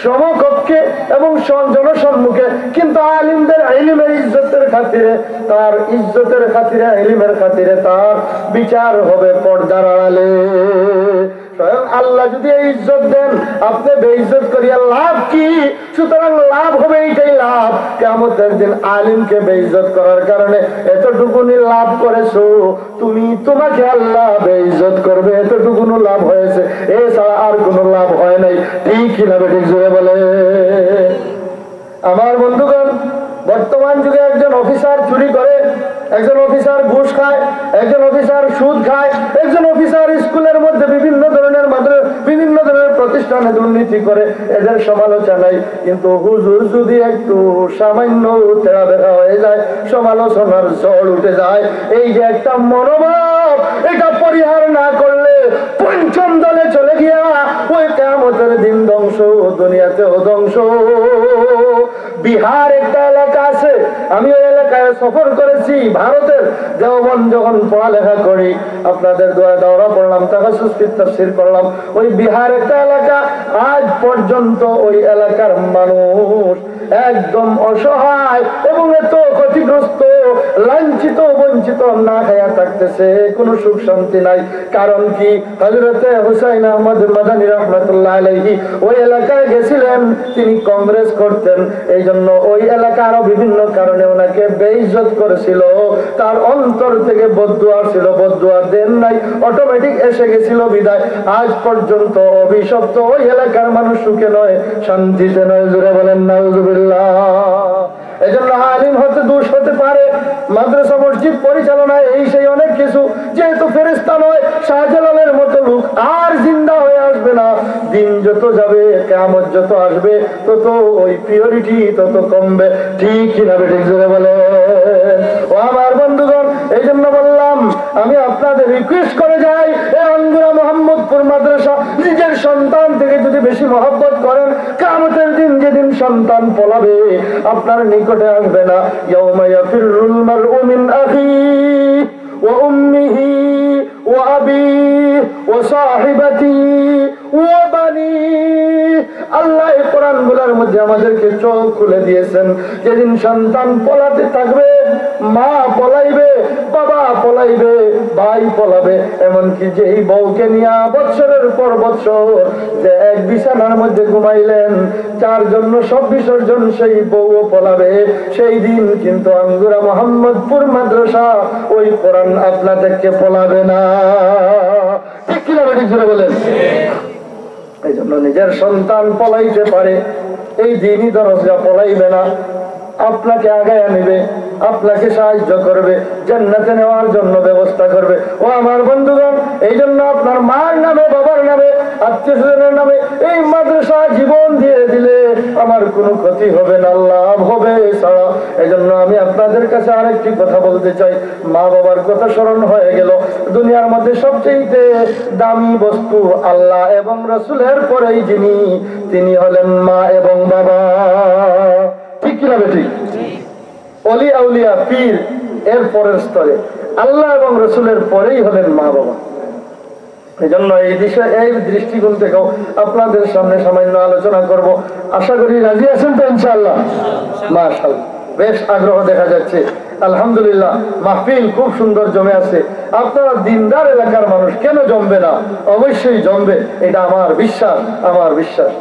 B: সমকক্ষে এবং জনসম্মুখে, কিন্তু আলিমদের ইলমের ইজ্জতের খাতিরে, তার ইজ্জতের খাতিরে, ইলমের খাতিরে তার বিচার হবে পর্দার আড়ালে। স্বয়ং আল্লাহ যদি এই ইজ্জত দেন, আপনি বেইজ্জত করিয়া লাভ কি? সুতরাং লাভ হবে এইটাই লাভ, কিয়ামতের দিন আলিমকে বেইজ্জত করার কারণে এতটুকুনি লাভ করেছো তুমি, তোমাকে আল্লাহ বেইজ্জত করবে, এতটুকুনো লাভ হয়েছে, এছাড়া আর কোনো লাভ হয় নাই। ঠিক কিনা ঠিক জোরে বলে। আমার বন্ধুগণ, বর্তমান যুগে একজন অফিসার চুরি করে, একজন অফিসার ঘুষ খায়, একজন অফিসার সুদ খায়, একজন অফিসার স্কুলের মধ্যে বিভিন্ন ধরনের প্রতিষ্ঠানে দুর্নীতি করে, এদের সমালোচনা নাই। কিন্তু হুজুর যদি একটু সামান্য তেরা বেড়া হয়ে যায়, সমালোচনার ঝড় উঠে যায়। এই যে একটা মনোভাব, এটা পরিহার না করলে পঞ্চম দলে চলে গিয়া ওই কিয়ামতের দিন ধ্বংস, দুনিয়াতেও ধ্বংস। বিহার একটা এলাকা আছে, আমি ওই এলাকায় সফর করেছি। ভারতের দেওবন্দ যখন পড়ালেখা করি, আপনাদের দৌড়া পড়লাম, তাফসীর তাফসীর করলাম। ওই বিহার একটা এলাকা, আজ পর্যন্ত ওই এলাকার মানুষ একদম অসহায় এবং এত ক্ষতিগ্রস্ত, লাঞ্ছিত, বঞ্চিত, না খায়া থাকতেছে, কোনো সুখ শান্তি নাই। কারণ কি? হযরতে হুসাইন আহমদ মাদানী রাহমাতুল্লাহ আলাইহি ওই এলাকায় গেছিলেন, তিনি কংগ্রেস করতেন, এই জন্য ওই এলাকা আরো বিভিন্ন কারণে ওনাকে বেইজ্জত করেছিল। তার অন্তর থেকে বদদুয়া ছিল, বদদুয়া দেন নাই, অটোমেটিক এসে গেছিল বিদায়। আজ পর্যন্ত অভিশপ্ত ওই এলাকার মানুষ সুখে নয়, শান্তিতে নয়। জোরে বলেন নাউযুবিল্লাহ। এজন্য আলিম হতে দোষ হতে পারে, মাদ্রাসা মসজিদ পরিচালনায় এই সেই অনেক কিছু, যেহেতু ফেরেশতা নয়, শাহজালালের মতো লোক আর জিন্দা হয়ে আসবে না। দিন যত যাবে, কিয়ামত যত আসবে, তত ওই পিওরিটি তত কমবে। ঠিক কিনা ঠিক জোরে বলে। ও আমার বন্ধুগণ, এই জন্য বললাম, আমি আপনাদের রিকোয়েস্ট করে যাই, এই আঙ্গুরা মোহাম্মদপুর মাদ্রাসা নিজের সন্তান থেকে যদি বেশি মহব্বত করেন, কিয়ামতের দিন যেদিন সন্তান পলাবে, আপনার নিকটে আসবে না। ইয়াউমা ইয়াফিরুল মারউ মিন আখিহি ওয়া উম্মিহি ওয়া আবিহি ওয়া সাহিবাতিহি ওয়া বানিহি। আল্লাহ এই কোরআন গুলার মধ্যে আমাদেরকে চোখ খুলে দিয়েছেন। যেদিন সন্তান পলাতে থাকবে, মা পলাইবে, বাবা পলাইবে, ভাই পলাবে, এমনকি যে এই বউকে নিয়ে বৎসরের পর বৎসর যে এক বিছানার মধ্যে ঘুমাইলেন, যার জন্য সব বিসর্জন, সেই বউও পলাবে। সেই দিন কিন্তু আঙ্গুরা মোহাম্মদপুর মাদ্রাসা ওই কোরআন আপনাদেরকে পলাবে না। ঠিক কিনা ঠিক করে বলেন। এই জন্য নিজের সন্তান পলাইতে পারে, এই দিনই দরজা পলাইবে না, আপনাকে আগায় নেবে, আপনাকে সাহায্য করবে, জান্নাতে নেওয়ার জন্য ব্যবস্থা করবে। ও আমার বন্ধুগণ, এই জন্য আপনার মার নামে, বাবার নামে, আত্মীয় স্বজনের নামে এই মাদ্রাসা জীবন দিয়ে দিলে আমার কোনো ক্ষতি হবে না, লাভ হবে ছাড়া। এজন্য আমি আপনাদের কাছে আরেকটি কথা বলতে চাই, মা বাবার কথা স্মরণ হয়ে গেল। দুনিয়ার মধ্যে সবচেয়ে দামি বস্তু আল্লাহ এবং রাসূলের পরেই যিনি, তিনি হলেন মা এবং বাবা। ঠিক কিনা বেঠিক? ওলি আউলিয়া পীর এর পরের স্তরে, আল্লাহ এবং রাসূলের পরেই হলেন মা বাবা। এই জন্য এই বিষয়ে, এই দৃষ্টিকোণ থেকেও আপনাদের সামনে সামান্য আলোচনা করব। আশা করি রাজি আছেন তো ইনশাআল্লাহ? মাশাআল্লাহ, বেশ আগ্রহ দেখা যাচ্ছে। আলহামদুলিল্লাহ, মাহফিল খুব সুন্দর জমে আছে। আপনারা দিনদার এলাকার মানুষ, কেন জমবে না? অবশ্যই জমবে, এটা আমার বিশ্বাস, আমার বিশ্বাস।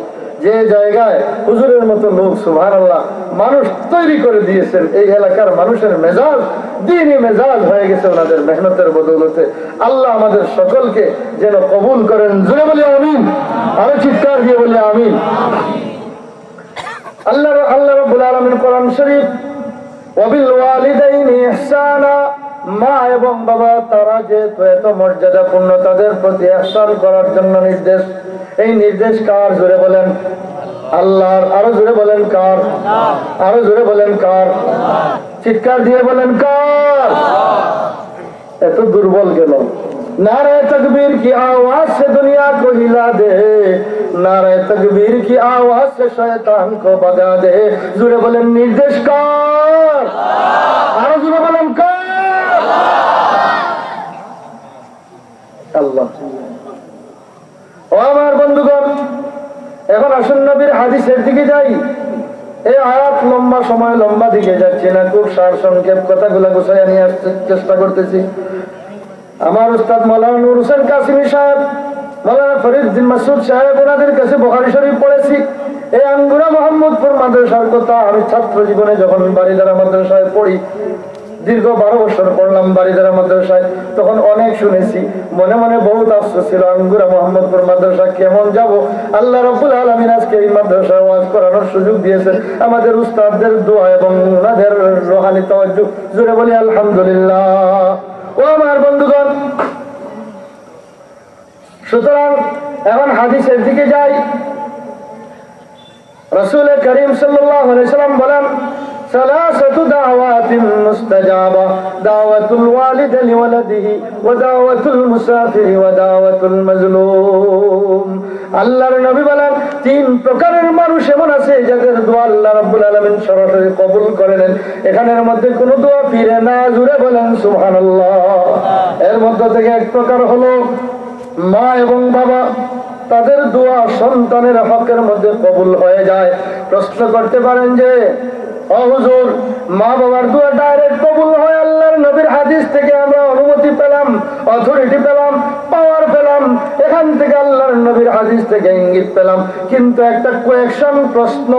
B: যে জায়গায় হুজুরের মতো লোক সুবহানাল্লাহ মানুষ তৈরি করে দিয়েছেন, এই এলাকার মানুষের মেজাজ দ্বীনি মেজাজ হয়ে গেছে ওনাদের মেহনতের বদৌলতে। আল্লাহ আমাদের সকলকে যেন কবুল করেন। জোরে বলি আমিন, আরো চিৎকার দিয়ে বলি আমিন। আল্লাহ রাব্বুল আলামিন কোরআন শরীফ ওয়াবিল ওয়ালিদাইনি ইহসানা, মা এবং বাবা তারা যেহেতু এত মর্যাদাপূর্ণ, তাদের প্রতি ইহসান করার জন্য নির্দেশ। এই নির্দেশ কার? জোরে বলেন আল্লাহর। আরো জোরে বলেন কার? আরো জোরে বলেন কার? চিৎকার দিয়ে বলেন কার? এত দুর্বল কেন? नारे तकबीर की आवाज से दुनिया को हिला दे, नारे तकबीर की आवाज से शैतान को भगा दे। जुरे बोलें निर्देश कार, आरो जुरे बोलें कार? अल्लाह। ও আমার বন্ধুগণ, এখন আসুন নবীর হাদিসের দিকে যাই। এই আয়াত লম্বা সময় লম্বা দিকে যাচ্ছে না, খুব সার সংক্ষেপ কথাগুলো গুছাইয়া নিয়ে আসতে চেষ্টা করতেছি। আমার উস্তাদ মাওলানা নূর হোসেন কাসিমি সাহেব, মাওলানা ফরিদ বিন মাসুদ সাহেব, ওনাদের কাছে বুখারী শরীফ পড়েছি। এই আঙ্গুরা মোহাম্মদপুর মাদ্রাসার কথা আমি ছাত্র জীবনে যখন বাড়িদারা মাদ্রাসায় পড়ি, দীর্ঘ 12 বছর পড়লাম বাড়িদারা মাদ্রাসায়, তখন অনেক শুনেছি। মনে মনে বহুত আফসোস ছিল, আঙ্গুরা মোহাম্মদপুর মাদ্রাসা কেমন যাব। আল্লাহ রাব্বুল আলামিন আজকে এই মাদ্রাসায় ওয়াজ করানোর সুযোগ দিয়েছেন আমাদের উস্তাদদের দোয়া এবং ওনাদের রুহানি তাওয়াজ্জুহ। জোরে বলি আলহামদুলিল্লাহ। ও আমার বন্ধুগণ, সুতরাং এখন হাদিসের দিকে যাই। রাসূল করিম সাল্লাল্লাহু আলাইহি সাল্লাম বলেন, সালাসাতু দাওয়াতিন মুস্তাজাবা, দাওয়াতুল ওয়ালিদ লিওয়ালাদিহি ওয়া দাওয়াতুল মুসাফিরি ওয়া দাওয়াতুল মাজলুম। আল্লাহর নবী বলেন, 3 প্রকারের মানুষ এমন আছে যাদের দোয়া আল্লাহ রাব্বুল আলামিন সরাসরি কবুল করে নেন। এখানের মধ্যে কোনো দোয়া ফিরে না। জুড়ে বলেন সুবহানাল্লাহ। এর মধ্য থেকে এক প্রকার হলো মা এবং বাবা, তাদের দোয়া সন্তানের হকের মধ্যে কবুল হয়ে যায়। প্রশ্ন করতে পারেন যে, ও হুজুর, মা বাবার দোয়া ডাইরেক্ট কবুল হয়? আল্লাহর নবীর হাদিস থেকে আমরা অনুমতি পেলাম, অথরিটি পেলাম, পাওয়ার পেলাম, এখান থেকে আল্লাহর নবীর হাদিস থেকে ইঙ্গিত পেলাম। কিন্তু একটা কোয়েকশন, প্রশ্ন,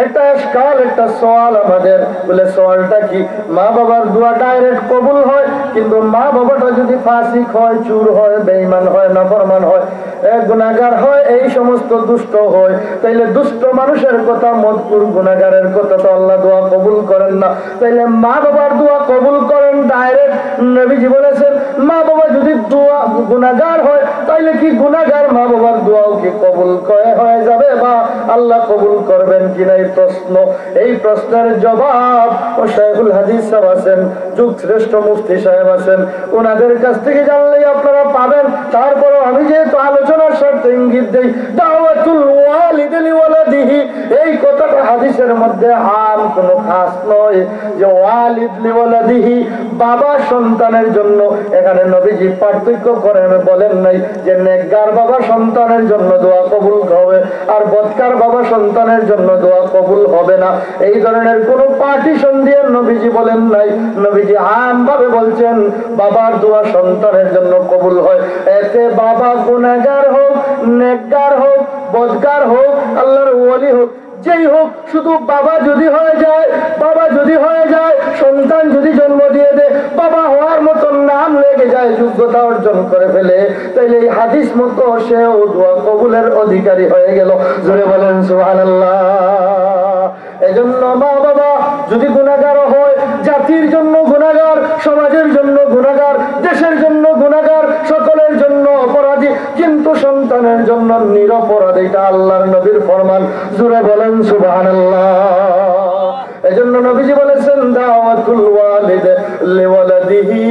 B: একটা এশকাল, একটা সওয়াল আমাদের। বলে সওয়ালটা কি? মা বাবার দোয়া ডাইরেক্ট কবুল হয়, কিন্তু মা বাবাটা যদি ফাসিক হয়, চুর হয়, বেঈমান হয়, নাফরমান হয়, গুনাহগার হয়, এই সমস্ত দুষ্ট হয়, তাইলে দুষ্ট মানুষের কথা, মদকুর গুনাহগারের কথা তো আল্লাহ দোয়া কবুল করেন না। তাইলে মা বাবার দোয়া কবুল করেন ডাইরেক্ট। নবীজি বলেছেন, মা বাবা যদি দোয়া গুনাহগার হয়, তাইলে কি গুনাহগার মা বাবার দোয়াও কি কবুল হয়ে যাবে, বা আল্লাহ কবুল করবেন কিনা? এই প্রশ্ন, এই প্রশ্নের জবাব ও শাইখুল হাদিস সাহেব আছেন, যুগ শ্রেষ্ঠ মুফতি সাহেব আছেন, ওনাদের কাছ থেকে জানলেই আপনারা পাবেন। তারপরও আমি যেহেতু আলোচনার স্বার্থে ইঙ্গিত দেই, দাওয়াতুল ওয়ালিদ লিওয়ালাদিহি, এই কথাটা হাদিসের মধ্যে আম কোনো খাস নয় যে ওয়ালিদ লিওয়ালাদিহি, বাবা সন্তানের জন্য। এখানে নবীজি পার্থক্য করেন, বলেন নাই যে নেককার বাবা সন্তানের জন্য দোয়া কবুল হবে আর বদকার বাবা সন্তানের জন্য দোয়া কবুল হবে না। এই ধরনের কোন পার্টিশন দিয়ে নবীজি বলেন নাই। নবীজি আম ভাবে বলছেন, বাবার দোয়া সন্তানের জন্য কবুল হয়। এতে বাবা গুনাহগার হোক, নেককার হোক, বদকার হোক, আল্লাহর ওলি হোক, যেই হোক, শুধু বাবা যদি হয়ে যায়, বাবা যদি হয়ে যায়, সন্তান যদি জন্ম দিয়ে দেয়, বাবা হওয়ার মতো নাম লেগে যায়, যোগ্যতা অর্জন করে ফেলে, তাইলে এই হাদিস মতো সেও দোয়া কবুলের অধিকারী হয়ে গেল। জোরে বলেন সুবহানাল্লাহ। এজন্য মা বাবা যদি গুনাহগার হয়, জাতির জন্য গুনাহগার, সমাজের জন্য গুনাহগার, দেশের জন্য গুনাহগার, সকলের জন্য অপরাধী, কিন্তু সন্তানের জন্য নিরপরাধ, এটা আল্লাহর নবীর ফরমান। জোরে বলেন সুবহানাল্লাহ। এজন্য নবীজি বলেছেন দাওয়াতুল ওয়ালিদ লিওয়ালাদিহি,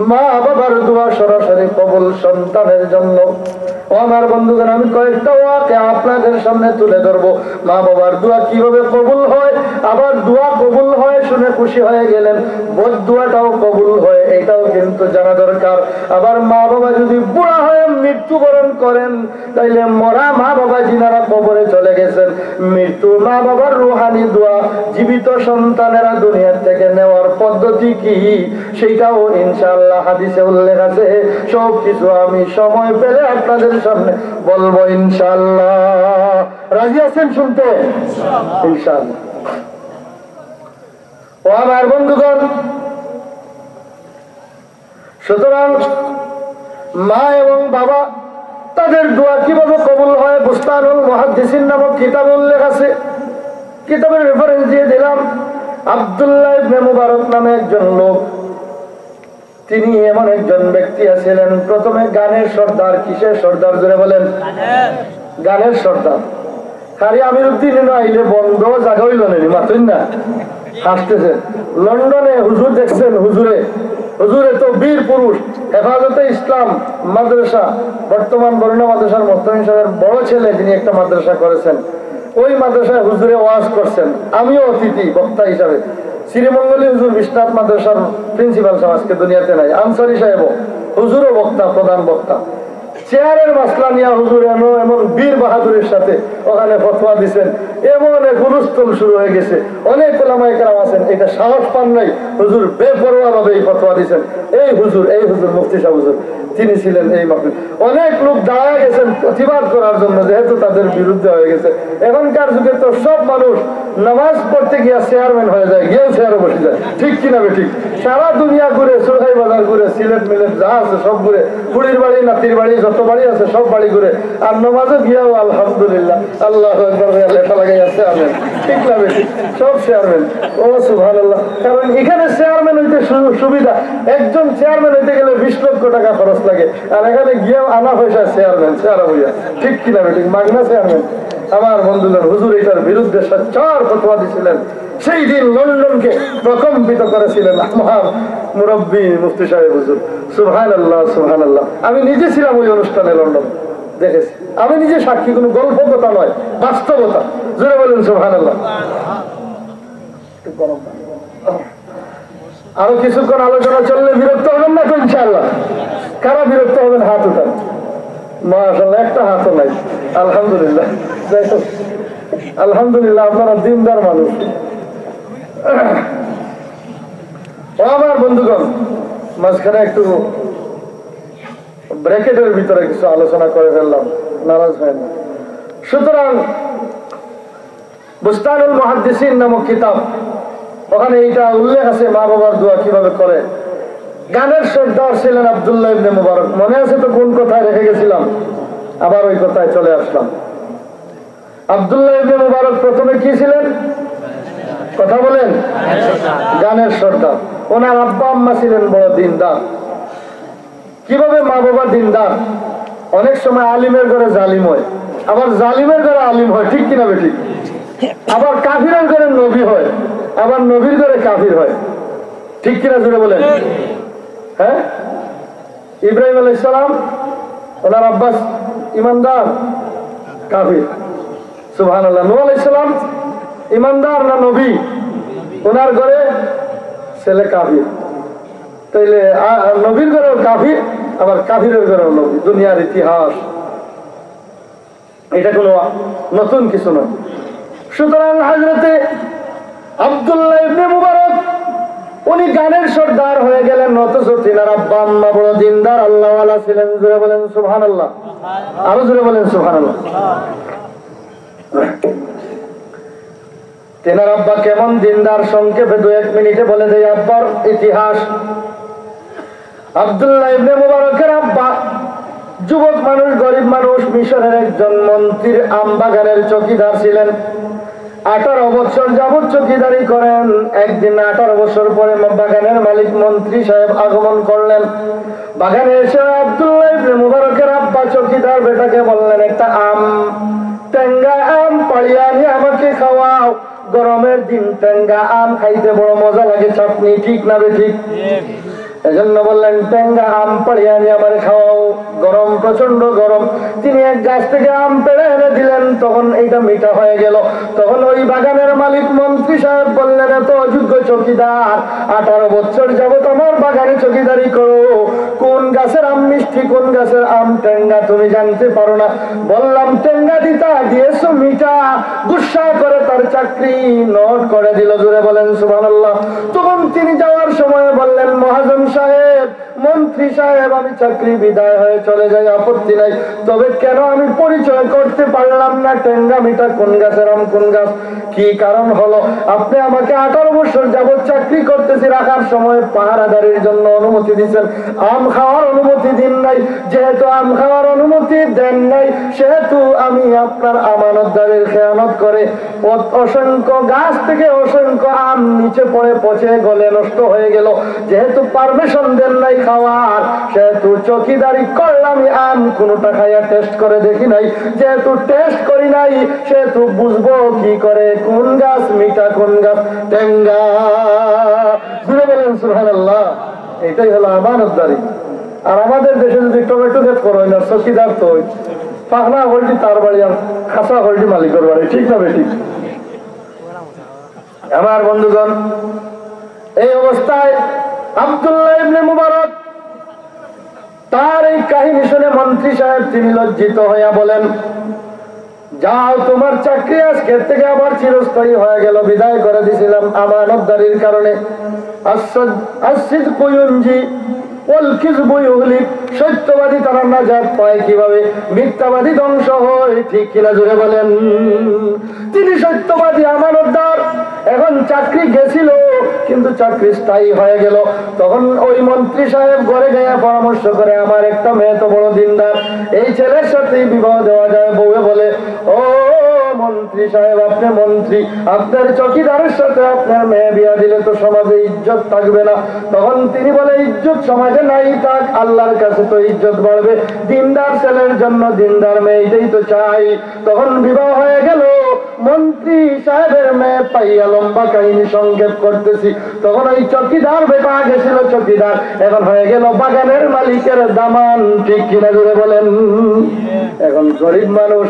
B: মা বাবার দোয়া সরাসরি কবুল সন্তানের জন্য। ও আমার বন্ধুগণ, আমি কয়েকটা ওয়াকে আপনাদের সামনে তুলে ধরবো। মা বাবার দোয়া কিভাবে কবুল হয়, আবার দোয়া কবুল হয় শুনে খুশি হয়ে গেলেন, বদ দোয়াটাও কবুল হয়, এটাও কিন্তু জানা দরকার। আবার মা বাবা যদি বুড়া হয়ে মৃত্যুবরণ করেন, তাইলে মরা মা বাবা যিনারা কবরে চলে গেছেন, মৃত্যু মা বাবার রুহানি দোয়া জীবিত সন্তানেরা দুনিয়ার থেকে নেওয়ার পদ্ধতি কি, সেটাও ইনশাআল্লাহ হাদিসে উল্লেখ আছে। সব কিছু আমি সময় পেলে আপনাদের সামনে বলবো ইনশাআল্লাহ। রাজি আছেন শুনতে? ইনশাআল্লাহ। ও আমার বন্ধুগণ, সুতরাং মা এবং বাবা তাদের দোয়া কিভাবে কবুল হয়, বুস্তানুল মুহাদ্দিসিন নামক কিতাবে উল্লেখ আছে। কিতাবের রেফারেন্স দিয়ে দিলাম। আব্দুল্লাহ ইবনে মুবারক নামে একজন লোক, তিনি এমন একজন ব্যক্তি ছিলেন, প্রথমে গানের সর্দার। কিসের সর্দার? জোরে বলেন। গানের সর্দার। খালি আমির উদ্দিন আইলে বন্ধ জায়গা হইল না, মাতুন না, হাসতেছেন। লন্ডনে হুজুর দেখছেন, হুজুরে তো বীর পুরুষ, হেফাজতে ইসলাম মাদ্রাসা, বর্তমান বরুণা মাদ্রাসার মোস্তামিন সাহেবের বড় ছেলে, যিনি একটা মাদ্রাসা করেছেন, ওই মাদ্রাসায় হুজুরে ওয়াজ করছেন। আমিও অতিথি বক্তা হিসাবে। শ্রীমঙ্গলী হুজুর বিশ্বনাথ মাদ্রাসার প্রিন্সিপাল সাহেব আজকে দুনিয়াতে নাই, আনসারি সাহেব হুজুরও বক্তা, প্রধান বক্তা। চেয়ারের মাসলা নিয়ে হুজুর এমন বীর বাহাদুরের সাথে ওখানে ফতোয়া দিচ্ছেন, এমন এক হুলস্থুল শুরু হয়ে গেছে। অনেক ওলামায়ে কেরাম আছেন, এটা সাহস পান নাই, হুজুর বেপরোয়া ভাবে এই ফতোয়া দিচ্ছেন। এই হুজুর মুফতি সাহেব হুজুর, তিনি ছিলেন এই মাহফিল। অনেক লোক দাঁড়ায় গেছেন প্রতিবাদ করার জন্য, যেহেতু তাদের বিরুদ্ধে হয়ে গেছে। এখনকার যুগে তো সব মানুষ নামাজ পড়তে গিয়ে চেয়ারম্যান হয়ে যায়, গিয়েও চেয়ারে বসে যায়, ঠিক কিনা বেঠিক? সারা দুনিয়া ঘুরে, সুরহাই বাজার ঘুরে, সিলেট মিলেট যা আছে সব ঘুরে, বুড়ির বাড়ি নাতির বাড়ি যত বাড়ি আছে সব বাড়ি ঘুরে, আর নামাজও গিয়েও আলহামদুলিল্লাহ আল্লাহ লেখা লাগাই আছে, আমেন, ঠিক না বেঠিক? সব চেয়ারম্যান। ও সুবহানাল্লাহ। কারণ এখানে চেয়ারম্যান হইতে সুবিধা, একজন চেয়ারম্যান হইতে গেলে 20 লক্ষ টাকা খরচ লাগে, আর এখানে গিয়ে আনা পয়সা চেয়ারম্যান, চেয়ারা হইয়া, ঠিক কিনা বেঠিক? মাগনা চেয়ারম্যান। আমার বন্ধুগণ, হুজুর এটার বিরুদ্ধে সচ্চার ফতোয়া দিয়েছিলেন। সেই দিন লন্ডনকে প্রকম্পিত করেছিলেন আমার মুরব্বী মুফতি সাহেব হুজুর। সুবহানাল্লাহ, সুবহানাল্লাহ। আমি নিজে ছিলাম ওই অনুষ্ঠানে, লন্ডন দেখেছি, আমি নিজে সাক্ষী, কোনো গল্প কথা নয়, বাস্তবতা। জোরে বলেন সুবহানাল্লাহ। আরো কিছুক্ষণ আলোচনা চললে বিরক্ত হবেন না তো ইনশাআল্লাহ? কারা বিরক্ত হবেন হাত উঠান। মাশাআল্লাহ, একটা হাতও নাই, আলহামদুলিল্লাহ। যাই হোক, আলহামদুলিল্লাহ, আপনারা দিনদার মানুষ। ও আমার বন্ধুগণ, মাঝখানে একটু ব্র্যাকেটের ভিতরে কিছু আলোচনা করে ফেললাম, নারাজ হয় না। সুতরাং বুস্তানুল মুহাদ্দিসিন নামক কিতাব, ওখানে এইটা উল্লেখ আছে মা বাবার দোয়া কিভাবে করে। গানের সর্দার ছিলেন আব্দুল্লাহ ইবনে মুবারক। মনে আছে তো কোন কথায় রেখে গেছিলাম? আবার ওই কথায় চলে আসলাম। আব্দুল্লাহ ইবনে মুবারক প্রথমে কি ছিলেন? কথা বলেন। গানের সর্দার। ওনার আব্বা আম্মা ছিলেন বড় দিনদার। কিভাবে মা বাবা দিনদার? অনেক সময় আলিমের ঘরে জালিম হয়, আবার জালিমের ঘরে আলিম হয়, ঠিক কিনা বেঠিক? আবার কাফিরের ঘরে নবী হয়, আবার নবীর ঘরে কাফির হয়, ঠিক কিনা? জুড়ে বলেন। হ্যাঁ, ইব্রাহিম আলাইহিস সালাম, ওনার আব্বাস ইমানদার, কাফির। সুবহানাল্লাহ। নূহ আলাইহিস সালাম ইমানদার না নবী? ওনার ঘরে ছেলে কাফির। তাইলে নবীর ঘরেও কাফির, আবার কাফিরের ঘরেও নবী। দুনিয়ার ইতিহাস, এটা কোনো নতুন কিছু নয়। সুতরাং হযরতে আব্দুল্লাহ ইবনে মুবারক উনি গানের সর্দার হয়ে গেলেন, অথচ তিনার আব্বা আম্মা বড় দিনদার আল্লাহওয়ালা ছিলেন। জোরে বলেন সুবহানাল্লাহ। আরো জোরে বলেন সুবহানাল্লাহ। তিনার আব্বা কেমন দিনদার সংক্ষেপে 2-1 মিনিটে বলে দেয় আব্বার ইতিহাস। আব্দুল্লাহ ইবনে মুবারকের আব্বা যুবক মানুষ, গরিব মানুষ, মিশরের একজন মন্ত্রীর আম বাগানের চৌকিদার ছিলেন। 18 বছর যাবৎ চৌকিদারি করেন। একদিন 18 বছর পরে বাগানের মালিক মন্ত্রী সাহেব আগমন করলেন। বাগানে এসে আব্দুল্লাহ ইবনে মুবারকের আব্বা চৌকিদার বেটাকে বললেন, একটা টেঙ্গা আম পাড়িয়ে আনি আমাকে খাওয়াও। গরমের দিন টেঙ্গা আম খাইতে বড় মজা লাগে, চাটনি, ঠিক না বেঠিক? এজন্য বললেন টেঙ্গা আম পাড়িয়ে আনি আমার খাওয়াও, গরম, প্রচন্ড গরম। তিনি এক গাছ থেকে আম পেড়ে এনে দিলেন, তখন এইটা মিঠা হয়ে গেল। তখন ওই বাগানের মালিক মন্ত্রী সাহেব বললেন, এত অযোগ্য চৌকিদার, 18 বছর যাবত আমার বাগানে চৌকিদারি করো, কোন গাছের আম মিষ্টি, কোন গাছের আম টেঙ্গা তুমি জানতে পারো না? বললাম টেঙ্গা দিতা, দিয়েছো মিঠা। গুসা করে তার চাকরি নোট করে দিল। জোরে বলেন সুবহানাল্লাহ। তখন তিনি যাওয়ার সময় বললেন, মহাজন সাহেব, মন্ত্রী সাহেব, আমি চাকরি বিদায় হয়ে চলে যাই, আপত্তি নাই, তবে কেন আমি পরিচয় করতে পারলাম না টেঙ্গা মিঠা কোন গাছের আম কোন গাছ? কি কারণ হলো? আপনি আমাকে 18 বছর যাবৎ চাকরি করতেছি, রাখার সময় পাহারাদারির জন্য অনুমতি দিচ্ছেন, আম খাওয়ার অনুমতি দিন নাই। যেহেতু আম খাওয়ার অনুমতি দেন নাই, সেহেতু আমি আপনার আমানতদারির খেয়ানত করে অসংখ্য গাছ থেকে অসংখ্য আম নিচে পড়ে পচে গলে নষ্ট হয়ে গেল। যেহেতু পারমিশন দেন নাই খাওয়ার, সেহেতু চৌকিদারি করলাম, আম কোনটা খাইয়া টেস্ট করে দেখি নাই। যেহেতু টেস্ট করি নাই, সেহেতু বুঝবো কি করে কোন গাছ মিঠা কোন গাছ টেঙ্গা। বুঝে বলেন সুবহানাল্লাহ। এটাই হলো আমানতদারি। আর আমাদের দেশে যদি টমেটো ক্ষেত করো না, চৌকিদার তো পাখনা হলটি তার বাড়ি, আর খাসা হলটি মালিকের বাড়ি, ঠিক না বেঠিক? আমার বন্ধুগণ, এই অবস্থায় আব্দুল্লাহ ইবনে মুবারক, তার এই কাহিনী শুনে মন্ত্রী সাহেব তিনি লজ্জিত হইয়া বলেন, যাও, তোমার চাকরি আজকে থেকে আবার চিরস্থায়ী হয়ে গেল, বিদায় করে দিয়েছিলাম আমানতদারির কারণে। আসিদকু ইউনজি ওয়াল কিযবু ইউহলিক, সত্যবাদী তারা নাজাত পায় কিভাবে, মিথ্যাবাদী ধ্বংস হয়, ঠিক কিনা? জোরে বলেন। তিনি সত্যবাদী, আমানতদার, এখন চাকরি গেছিল কিন্তু চাকরি স্থায়ী হয়ে গেল। তখন ওই মন্ত্রী সাহেব ঘরে গিয়ে পরামর্শ করে, আমার একটা মেয়ে তো বড় দিনদার, এই ছেলের সাথে বিবাহ দেওয়া যায়। বউয়ে বলে, ও মন্ত্রী সাহেব, আপনি মন্ত্রী, আপনার চৌকিদারের সাথে আপনার মেয়ে বিয়া দিলে তো সমাজে ইজ্জত থাকবে না। তখন তিনি বলে, ইজ্জত সমাজে নাই থাক, আল্লাহর কাছে তো ইজ্জত বাড়বে। দিনদার ছেলের জন্য দিনদার মেয়ে, এটাই তো চাই। তখন বিবাহ হয়ে গেল। মন্ত্রী সাহেবের মেয়ে পাইয়া, লম্বা কাহিনী সংক্ষেপ করতেছি, তখন ওই চৌকিদার বেটা গেছিল চৌকিদার, এখন হয়ে গেল বাগানের মালিকের দামান, ঠিক কিনা? জোরে বলেন। এখন গরিব মানুষ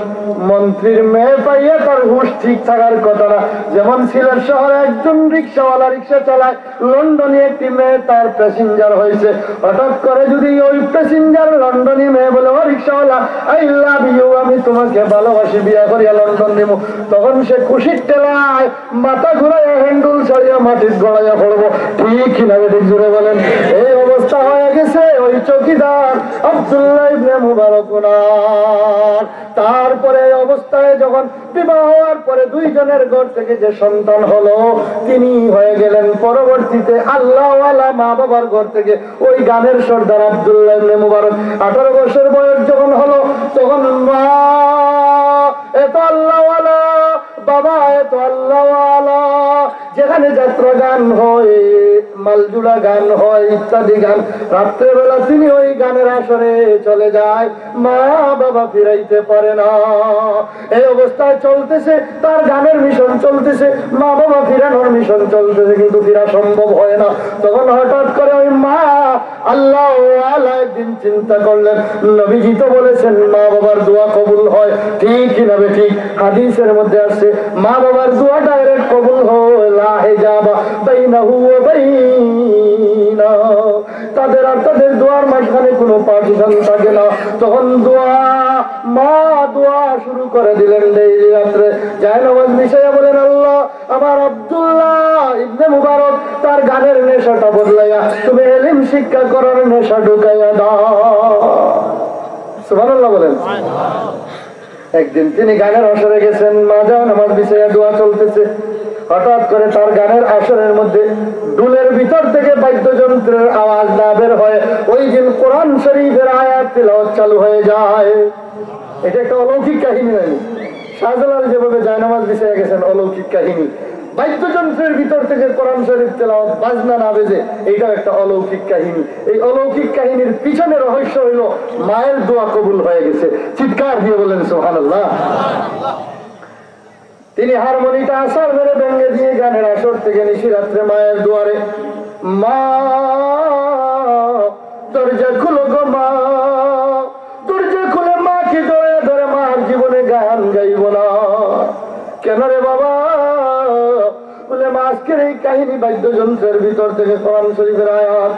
B: মন্ত্রীর মেয়ে পাইয়া তার হুঁশ ঠিক থাকার কথা না। যেমন সিলেট শহরে একজন রিক্সাওয়ালা রিক্সা চালায়, লন্ডনে একটি মেয়ে তার প্যাসেঞ্জার হয়েছে, হঠাৎ করে যদি ওই প্যাসেঞ্জার লন্ডনী মেয়ে বলে, ও রিক্সাওয়ালা, আই লাভ ইউ, আমি তোমাকে ভালোবাসি, বিয়া করিয়া লন্ডন নিব, তখন সে খুশির টেলায় মাথা ঘুরাইয়া হ্যান্ডেল ছাড়িয়া মাটির গড়াইয়া পড়বো, ঠিক কিনা? ঠিক জোরে বলেন। এই অবস্থা হয়ে গেছে ওই চৌকিদার আব্দুল্লাহ ইবনে মুবারক। তারপরে এই অবস্থায় যখন বিবাহ হওয়ার পরে দুইজনের ঘর থেকে যে সন্তান হলো, তিনি হয়ে গেলেন পরবর্তীতে আল্লাহওয়ালা মা বাবার ঘর থেকে ওই গানের সর্দার আব্দুল্লাহ ইবনে মুবারক। 18 বছর বয়স যখন হলো, তখন মা এত আল্লাহওয়ালা, বাবা এত আল্লাহওয়ালা, যেখানে যাত্রা গান হয়, মালজুলা গান হয়, ইত্যাদি গান, রাত্রেবেলা তিনি ওই গানের আসরে চলে যায়, মা বাবা ফিরাইতে পারে না। এই অবস্থায় চলতেছে, তার গানের মিশন চলতেছে, মা বাবা ফিরানোর মিশন চলতেছে, কিন্তু ফিরা সম্ভব হয় না। তখন হঠাৎ করে ওই মা আল্লাহ একদিন চিন্তা করলেন, নবীজি তো বলেছেন মা বাবার দোয়া কবুল হয়, ঠিক কিনা? ঠিক। হাদিসের মধ্যে আসছে, মা বাবার দোয়া ডাইরেক্ট কবুল হয়, লা হিজাবা বাইনাহু ওয়া বাইনা, তাদের আর তাদের দোয়ার মাঝখানে কোনো পার্টিশন থাকে না। তখন মা দোয়া শুরু করে দিলেন। এই রাত্রে জায়নামাজ বিছাইয়া বলেন, আল্লাহ, আমার আব্দুল্লাহ ইবনে মুবারক তার গানের নেশাটা বদলাইয়া তুমি ইলম শিক্ষা করার নেশা ঢুকাইয়া দাও। সুবহানাল্লাহ বলেন। একদিন তিনি গানের আসরে গেছেন, মা জায়নামাজ বিছাইয়া দোয়া চলতেছে, হঠাৎ করে তার গানের আসরের মধ্যে ডুলের ভিতর থেকে বাদ্যযন্ত্রের আওয়াজ না বের হয়, ওই দিন কোরআন শরীফের আয়াত তিলাওয়াত চালু হয়ে যায়। এটা একটা অলৌকিক কাহিনী নয়, শাহজালাল যেভাবে জায়নামাজ বিছিয়ে গেছেন, অলৌকিক কাহিনী। বাদ্যযন্ত্রের ভিতর থেকে কোরআন শরীফ তেলাওয়াত, বাজনা না বেজে, এইটাও একটা অলৌকিক কাহিনী। এই অলৌকিক কাহিনীর পিছনে রহস্য হইল মায়ের দোয়া কবুল হয়ে গেছে। চিৎকার দিয়ে বলেন সুবহানাল্লাহ। তিনি হারমোনিটা আসর মেরে ভেঙে দিয়ে গানের আসর থেকে নিশিরাত্রে মায়ের দুয়ারে, মা দরজা খুলো গো মা, দরজা খুলে মাকে জড়িয়ে ধরে মার জীবনে গান গাইব না কেন রে বাবা? বলে মা আজকের এই কাহিনী বাদ্যযন্ত্রের ভিতর থেকে কোরআন শরীফের আয়াত।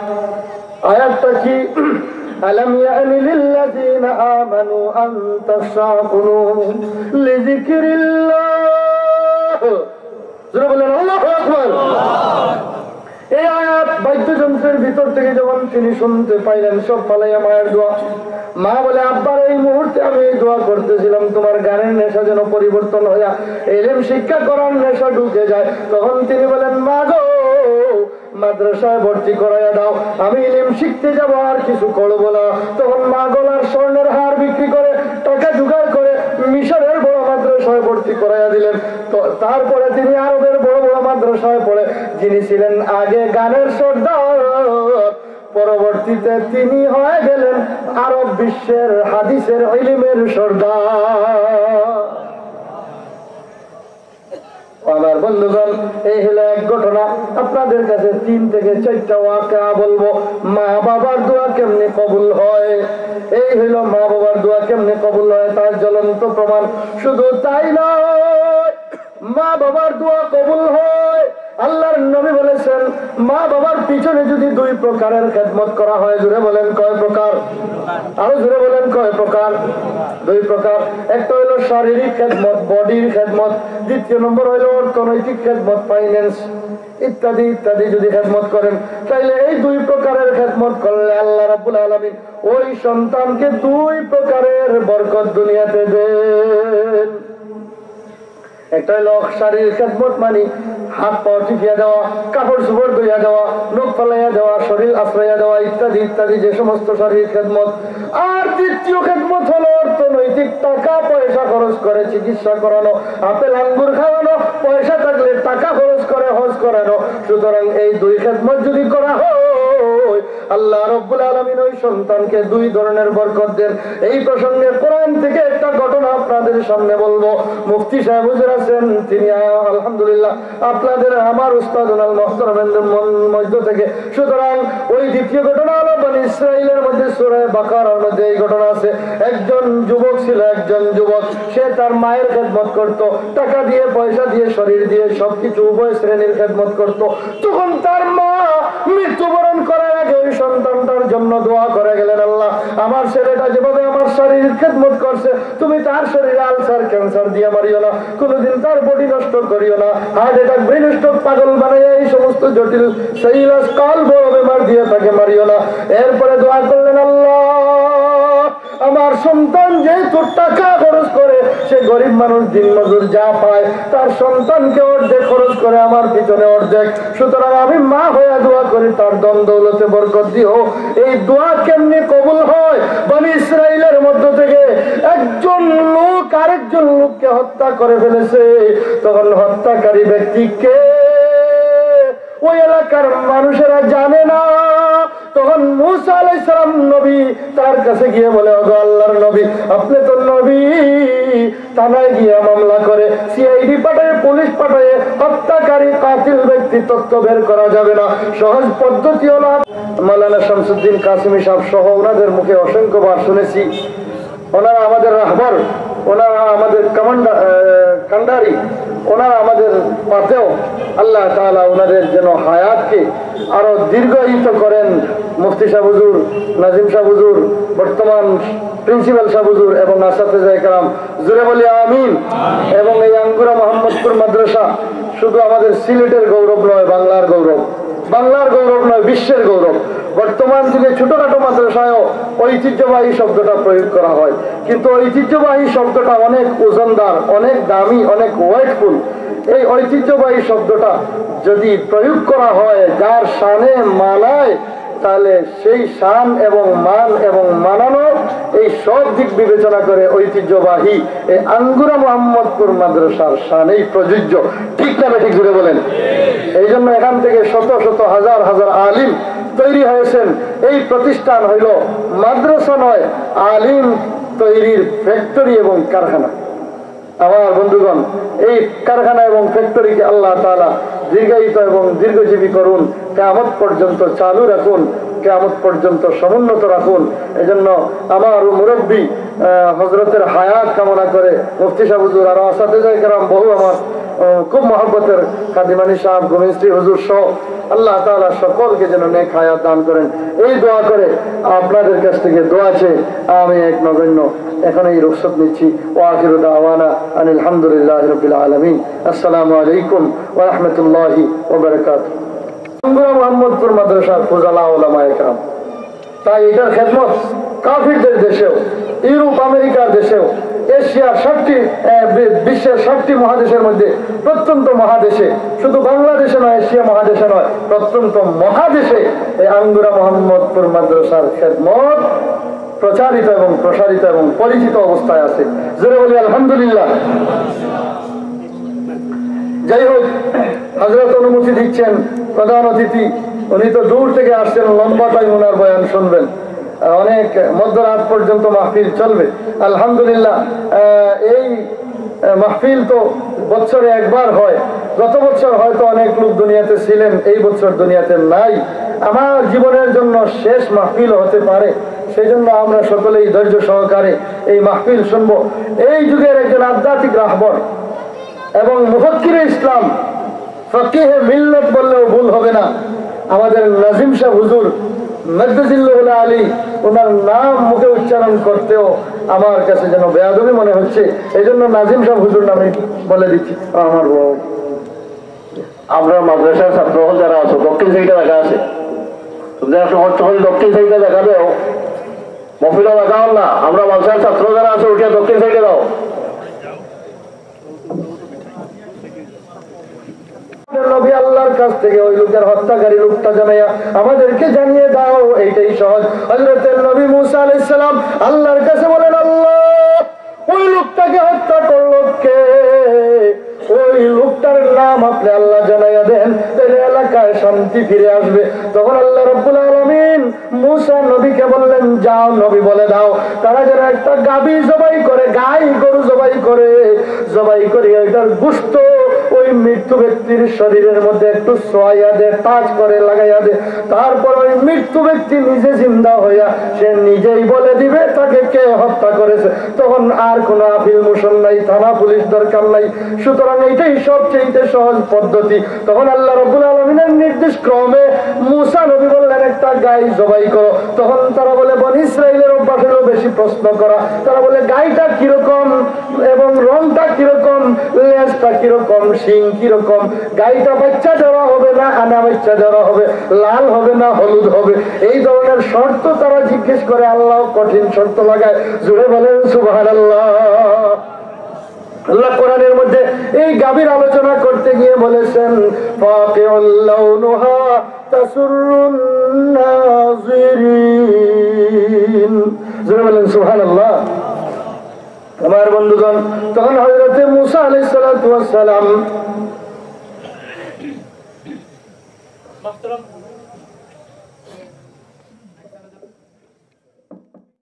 B: আয়াতটা কি? আলাম ইয়ানি লিল্লাযিনা আমানু আন তাখশা কুলুবুহুম লিযিকরিল্লাহ। জোরে বলেন আল্লাহু আকবার। এই আয়াত বাদ্যযন্ত্রের ভিতর থেকে যখন তিনি শুনতে পাইলেন, সব পালাইয়া মায়ের দোয়া। মা বলে, আব্বার এই মুহূর্তে আমি এই দোয়া করতেছিলাম তোমার গানের নেশা যেন পরিবর্তন হইয়া ইলম শিক্ষা করার নেশা ঢুকে যায়। তখন তিনি বলেন, মা গো মাদ্রাসায় ভর্তি করাইয়া দাও, আমি ইলম শিখতে যাব, আর কিছু করবো না। তখন মা গলার স্বর্ণের হার বিক্রি করে টাকা জোগাড় করে মিশরের বড় মাদ্রাসায় ভর্তি করাইয়া দিলেন। তো তারপরে তিনি আরবের বড় বড় মাদ্রাসায় পড়ে, যিনি ছিলেন আগে গানের সর্দার, পরবর্তীতে তিনি হয়ে গেলেন আরব বিশ্বের হাদিসের ইলমের সর্দার। আমার বন্ধুগণ, এই হলো এক ঘটনা। আপনাদের কাছে 3 থেকে 4টা ওয়াকিয়া বলবো, মা বাবার দোয়া কেমনে কবুল হয়। এই হলো মা বাবার দোয়া কেমনে কবুল হয় তার জ্বলন্ত প্রমাণ। শুধু তাই নয়, মা বাবার দোয়া কবুল হয়। আল্লাহর নবী বলেছেন, মা বাবার পিছনে যদি 2 প্রকারের খেদমত করা হয়, জুড়ে বলেন কয় প্রকার? আরো জুড়ে বলেন কয় প্রকার? 2 প্রকার। একটা হলো শারীরিক খেদমত, বডির খেদমত। দ্বিতীয় নম্বর হলো অর্থনৈতিক খেদমত, ফাইন্যান্স ইত্যাদি ইত্যাদি যদি খেদমত করেন, তাইলে এই 2 প্রকারের খেদমত করলে আল্লাহ রাব্বুল আলামিন ওই সন্তানকে 2 প্রকারের বরকত দুনিয়াতে দেন। একটা হলো শারীরিক খেদমত, মানে হাত পা টিপিয়া দেওয়া, কাপড় চোপড় ধুইয়া দেওয়া, নখ ফালাইয়া দেওয়া, শরীর আশ্রয়া দেওয়া ইত্যাদি ইত্যাদি, যে সমস্ত শারীরিক খেদমত। আর দ্বিতীয় খেদমত হলো অর্থনৈতিক, টাকা পয়সা খরচ করে চিকিৎসা করানো, আপেল আঙ্গুর খাওয়ানো, পয়সা থাকলে টাকা খরচ করে হজ করানো। সুতরাং এই 2 খেদমত যদি করা হয়, আল্লাহ রাব্বুল আলামিন ওই সন্তানকে 2 ধরনের বরকত দেন। এই প্রসঙ্গে কোরআন থেকে একটা ঘটনা আপনাদের সামনে বলবো। মুফতি সাহেব হুজুর আছেন, তিনি আলহামদুলিল্লাহ আপনাদের আমার উস্তাদ মুহতারামের মধ্য থেকে। সুতরাং ওই দ্বিতীয় ঘটনা হলো বনী ইসরাইলের মধ্যে সূরা বাকারার মধ্যে এই ঘটনা আছে। একজন যুবক ছিল, একজন যুবক, সে তার মায়ের খেদমত করত, টাকা দিয়ে, পয়সা দিয়ে, শরীর দিয়ে, সবকিছু উভয় শ্রেণীর খেদমত করত। তখন তার মা মৃত্যুবরণ করার আগে ওই সন্তানটার জন্য দোয়া করে গেলেন, আল্লাহ আমার ছেলেটা যেভাবে আমার শারীরিক খেদমত করছে, তুমি তার শরীরে আলসার ক্যান্সার দিয়ে মারিও না, কোনোদিন তার বডি নষ্ট করিও না, হার্ট অ্যাটাক, ব্রেন স্ট্রোক, পাগল বানাইয়া এই সমস্ত জটিল সেইলাস কাল বড় বেমার দিয়ে তাকে মারিও না। এরপরে দোয়া করলেন, আল্লাহ আমার সন্তান যেহেতু টাকা খরচ করে, সে গরিব মানুষ, দিন মজুর যা পায়, তার সন্তানকে অর্ধেক খরচ করে, আমার পিছনে অর্ধেক। সুতরাং আমি মা হয়ে দোয়া করি তার ধন দৌলতে বরকত দিও। এই দোয়া কেমনি কবুল হয়? বনী ইসরাইলের মধ্য থেকে একজন লোক আরেকজন লোককে হত্যা করে ফেলেছে। তখন হত্যাকারী ব্যক্তিকে ওই এলাকার মানুষেরা জানে না। তখন মুসা আলাইহিস সালাম নবী তার কাছে গিয়ে বলে, ওগো আল্লাহর নবী, আপনি তো নবী, থানায় গিয়ে মামলা করে, সিআইডি পাঠায়, পুলিশ পাঠায়, হত্যাকারী কাতিল ব্যক্তি তথ্য বের করা যাবে না। সহজ পদ্ধতি হলো, মাওলানা শামসুদ্দিন কাসিমি সাহেব সহ ওনাদের মুখে অসংখ্যবার শুনেছি, ওনারা আমাদের রাহবার, ওনারা আমাদের কান্ডারি, ওনারা আমাদের পাতেও। আল্লাহ তাআলা ওনাদের যেন হায়াতকে আরো দীর্ঘায়িত করেন। মুফতি সাহেব হুজুর, নাজিম সাহেব হুজুর, বর্তমান প্রিন্সিপাল সাহেব হুজুর এবং আসাতেজায়ে কেরাম, জোরে বলি আমিন। এবং এই আঙ্গুরা মোহাম্মদপুর মাদ্রাসা শুধু আমাদের সিলেটের গৌরব নয়, বাংলার গৌরব, বাংলার গৌরব নয়, বিশ্বের গৌরব। বর্তমান যুগে ছোটখাটো মাদ্রাসায়ও ঐতিহ্যবাহী শব্দটা প্রয়োগ করা হয়, কিন্তু ঐতিহ্যবাহী শব্দটা অনেক ওজনদার, অনেক দামি, অনেক ওয়েটফুল। এই ঐতিহ্যবাহী শব্দটা যদি প্রয়োগ করা হয় যার শানে মানায়, তাহলে সেই শান এবং মান এবং মানানো এই সব দিক বিবেচনা করে ঐতিহ্যবাহী এই আঙ্গুরা মোহাম্মদপুর মাদ্রাসার শানেই প্রযোজ্য। ঠিক না ঠিক জুড়ে বলেন? এই জন্য এখান থেকে শত শত হাজার হাজার আলিম তৈরি হয়েছেন। এই প্রতিষ্ঠান হইল মাদ্রাসা নয়, আলিম তৈরির ফ্যাক্টরি এবং কারখানা। আমার বন্ধুগণ, এই কারখানা এবং ফ্যাক্টরিকে আল্লাহ তাআলা দীর্ঘায়িত এবং দীর্ঘজীবী করুন, কিয়ামত পর্যন্ত চালু রাখুন, কিয়ামত পর্যন্ত সমুন্নত রাখুন। এজন্য আমার মুরব্বী হযরতের হায়াত কামনা করে মুফতি সাহেব হুজুর আর আসাতেজায়ে কেরাম বহু আমার খুব মহব্বতের কাদিমানি সাহেব গোমিস্ত্রি হুজুর সহ আল্লাহ তাআলা সকলকে যেন নেক হায়াত দান করেন, এই দোয়া করে আপনাদের কাছ থেকে দোয়া চেয়ে আমি এক নগণ্য এখন এই রুখসত নিচ্ছি। ওয়া আখিরু দাওয়ানা আনিল হামদুলিল্লাহি রাব্বিল আলামিন। আসসালামু আলাইকুম ওয়া রাহমাতুল্লাহি ওয়া বারাকাতুহু। মোহাম্মদপুর মাদ্রাসার ফুজালা উলামায়ে কেরাম, তাই এটার খেদমত কাফিরদের দেশেও, ইউরোপ আমেরিকার দেশেও, এশিয়ার 7টি বিশ্বের 7টি মহাদেশের মধ্যে প্রত্যন্ত মহাদেশে, শুধু বাংলাদেশে নয়, এশিয়া মহাদেশে নয়, প্রত্যন্ত মহাদেশে এই আঙ্গুরা মোহাম্মদপুর মাদ্রাসার খেদমত প্রচারিত এবং প্রসারিত এবং পরিচিত অবস্থায় আছে। জোরে বলি আলহামদুলিল্লাহ। যাই হোক, হযরত অনুমতি দিচ্ছেন প্রধান অতিথি, উনি তো দূর থেকে আসছেন, লম্বা টাইম ওনার বয়ান শুনবেন, অনেক মধ্যরাত পর্যন্ত মাহফিল চলবে। আলহামদুলিল্লাহ, এই মাহফিল তো বছরে একবার হয়। গত বছর হয়তো অনেক লোক দুনিয়াতে ছিলেন, এই বছর দুনিয়াতে নাই। আমার জীবনের জন্য শেষ মাহফিল হতে পারে, সেই জন্য আমরা সকলেই ধৈর্য সহকারে এই মাহফিল শুনবো। এই যুগের একজন আধ্যাত্মিক রাহবর এবং মুফাক্কিরে ইসলাম, ফকিহে মিল্লাত বললেও ভুল হবে না, আমাদের নাজিম শাহ হুজুর মদ্দাজিল্লাহুল আলী, ওনার নাম মুখে উচ্চারণ করতেও আমার কাছে যেন বেয়াদবি মনে হচ্ছে, এই জন্য নাজিম শাহ হুজুর নামে বলে দিচ্ছি। আমার
C: আমরা মাদ্রাসার ছাত্র যারা আছো দক্ষিণ সাইডে দেখা আছে, দক্ষিণ সাইডে দেখা দেও, মফিলা দেখা হল না। আমরা মাদ্রাসার ছাত্র যারা আছে উঠে দক্ষিণ সাইডে দাও।
B: নবী আল্লাহর কাছ থেকে ওই লোকের হত্যাকারী লোকটা জানাইয়া আমাদেরকে জানিয়ে দাও, এইটাই সহজ। হযরত নবী মুসা আলাইহিস সালাম আল্লাহর কাছে বলেন, আল্লাহ ওই লোকটাকে হত্যা করলো কে? ওই লোকটার নাম আপনি আল্লাহ জানাইয়া দেন, তাহলে এলাকায় শান্তি ফিরে আসবে। তখন আল্লাহ রাব্বুল আলামিন মুসা নবীকে বললেন, যাও নবী বলে দাও তারা যেন একটা গাভী জবাই করে, গাই গরু জবাই করে, জবাই করে এটার গোশত ওই মৃত্যু ব্যক্তির শরীরের মধ্যে একটু সোয়াইয়া দে, টাচ করে লাগাইয়া দে। তারপর ওই মৃত্যু ব্যক্তি নিজে জিন্দা হইয়া সে নিজেই বলে দিবে তাকে কে হত্যা করেছে। তখন আর কোন আপিল মোশন নাই, থানা পুলিশ দরকার নাই। সুতরাং এইটাই সবচেয়ে সহজ পদ্ধতি। তখন আল্লাহ রাব্বুল আলামিনের নির্দেশ ক্রমে মুসা নবী বললেন, একটা গাই জবাই করো। তখন তারা বলে, বনি ইসরাইলের অভ্যাস হলো বেশি প্রশ্ন করা। তারা বলে, গাইটা কিরকম এবং রংটা কিরকম, লেজটা কিরকম, শিং কিরকম, গাইটা বাচ্চা দেওয়া হবে না আনা বাচ্চা দেওয়া হবে, লাল হবে না হলুদ হবে, এই ধরনের শর্ত তারা জিজ্ঞেস করে। আল্লাহ কঠিন শর্ত লাগায়। জুড়ে বলেন সুবহানাল্লাহ। আল্লাহ কোরআনের মধ্যে এই গাভীর আলোচনা করতে গিয়ে বলেছেন, ফাকিউল লাউনুহা তাসুরুন নাযিরিন। জুড়ে বলেন সুবহানাল্লাহ। আমার বন্ধুগণ, তখন হযরত মুসা আলাইহিস সালাতু ওয়াস সালাম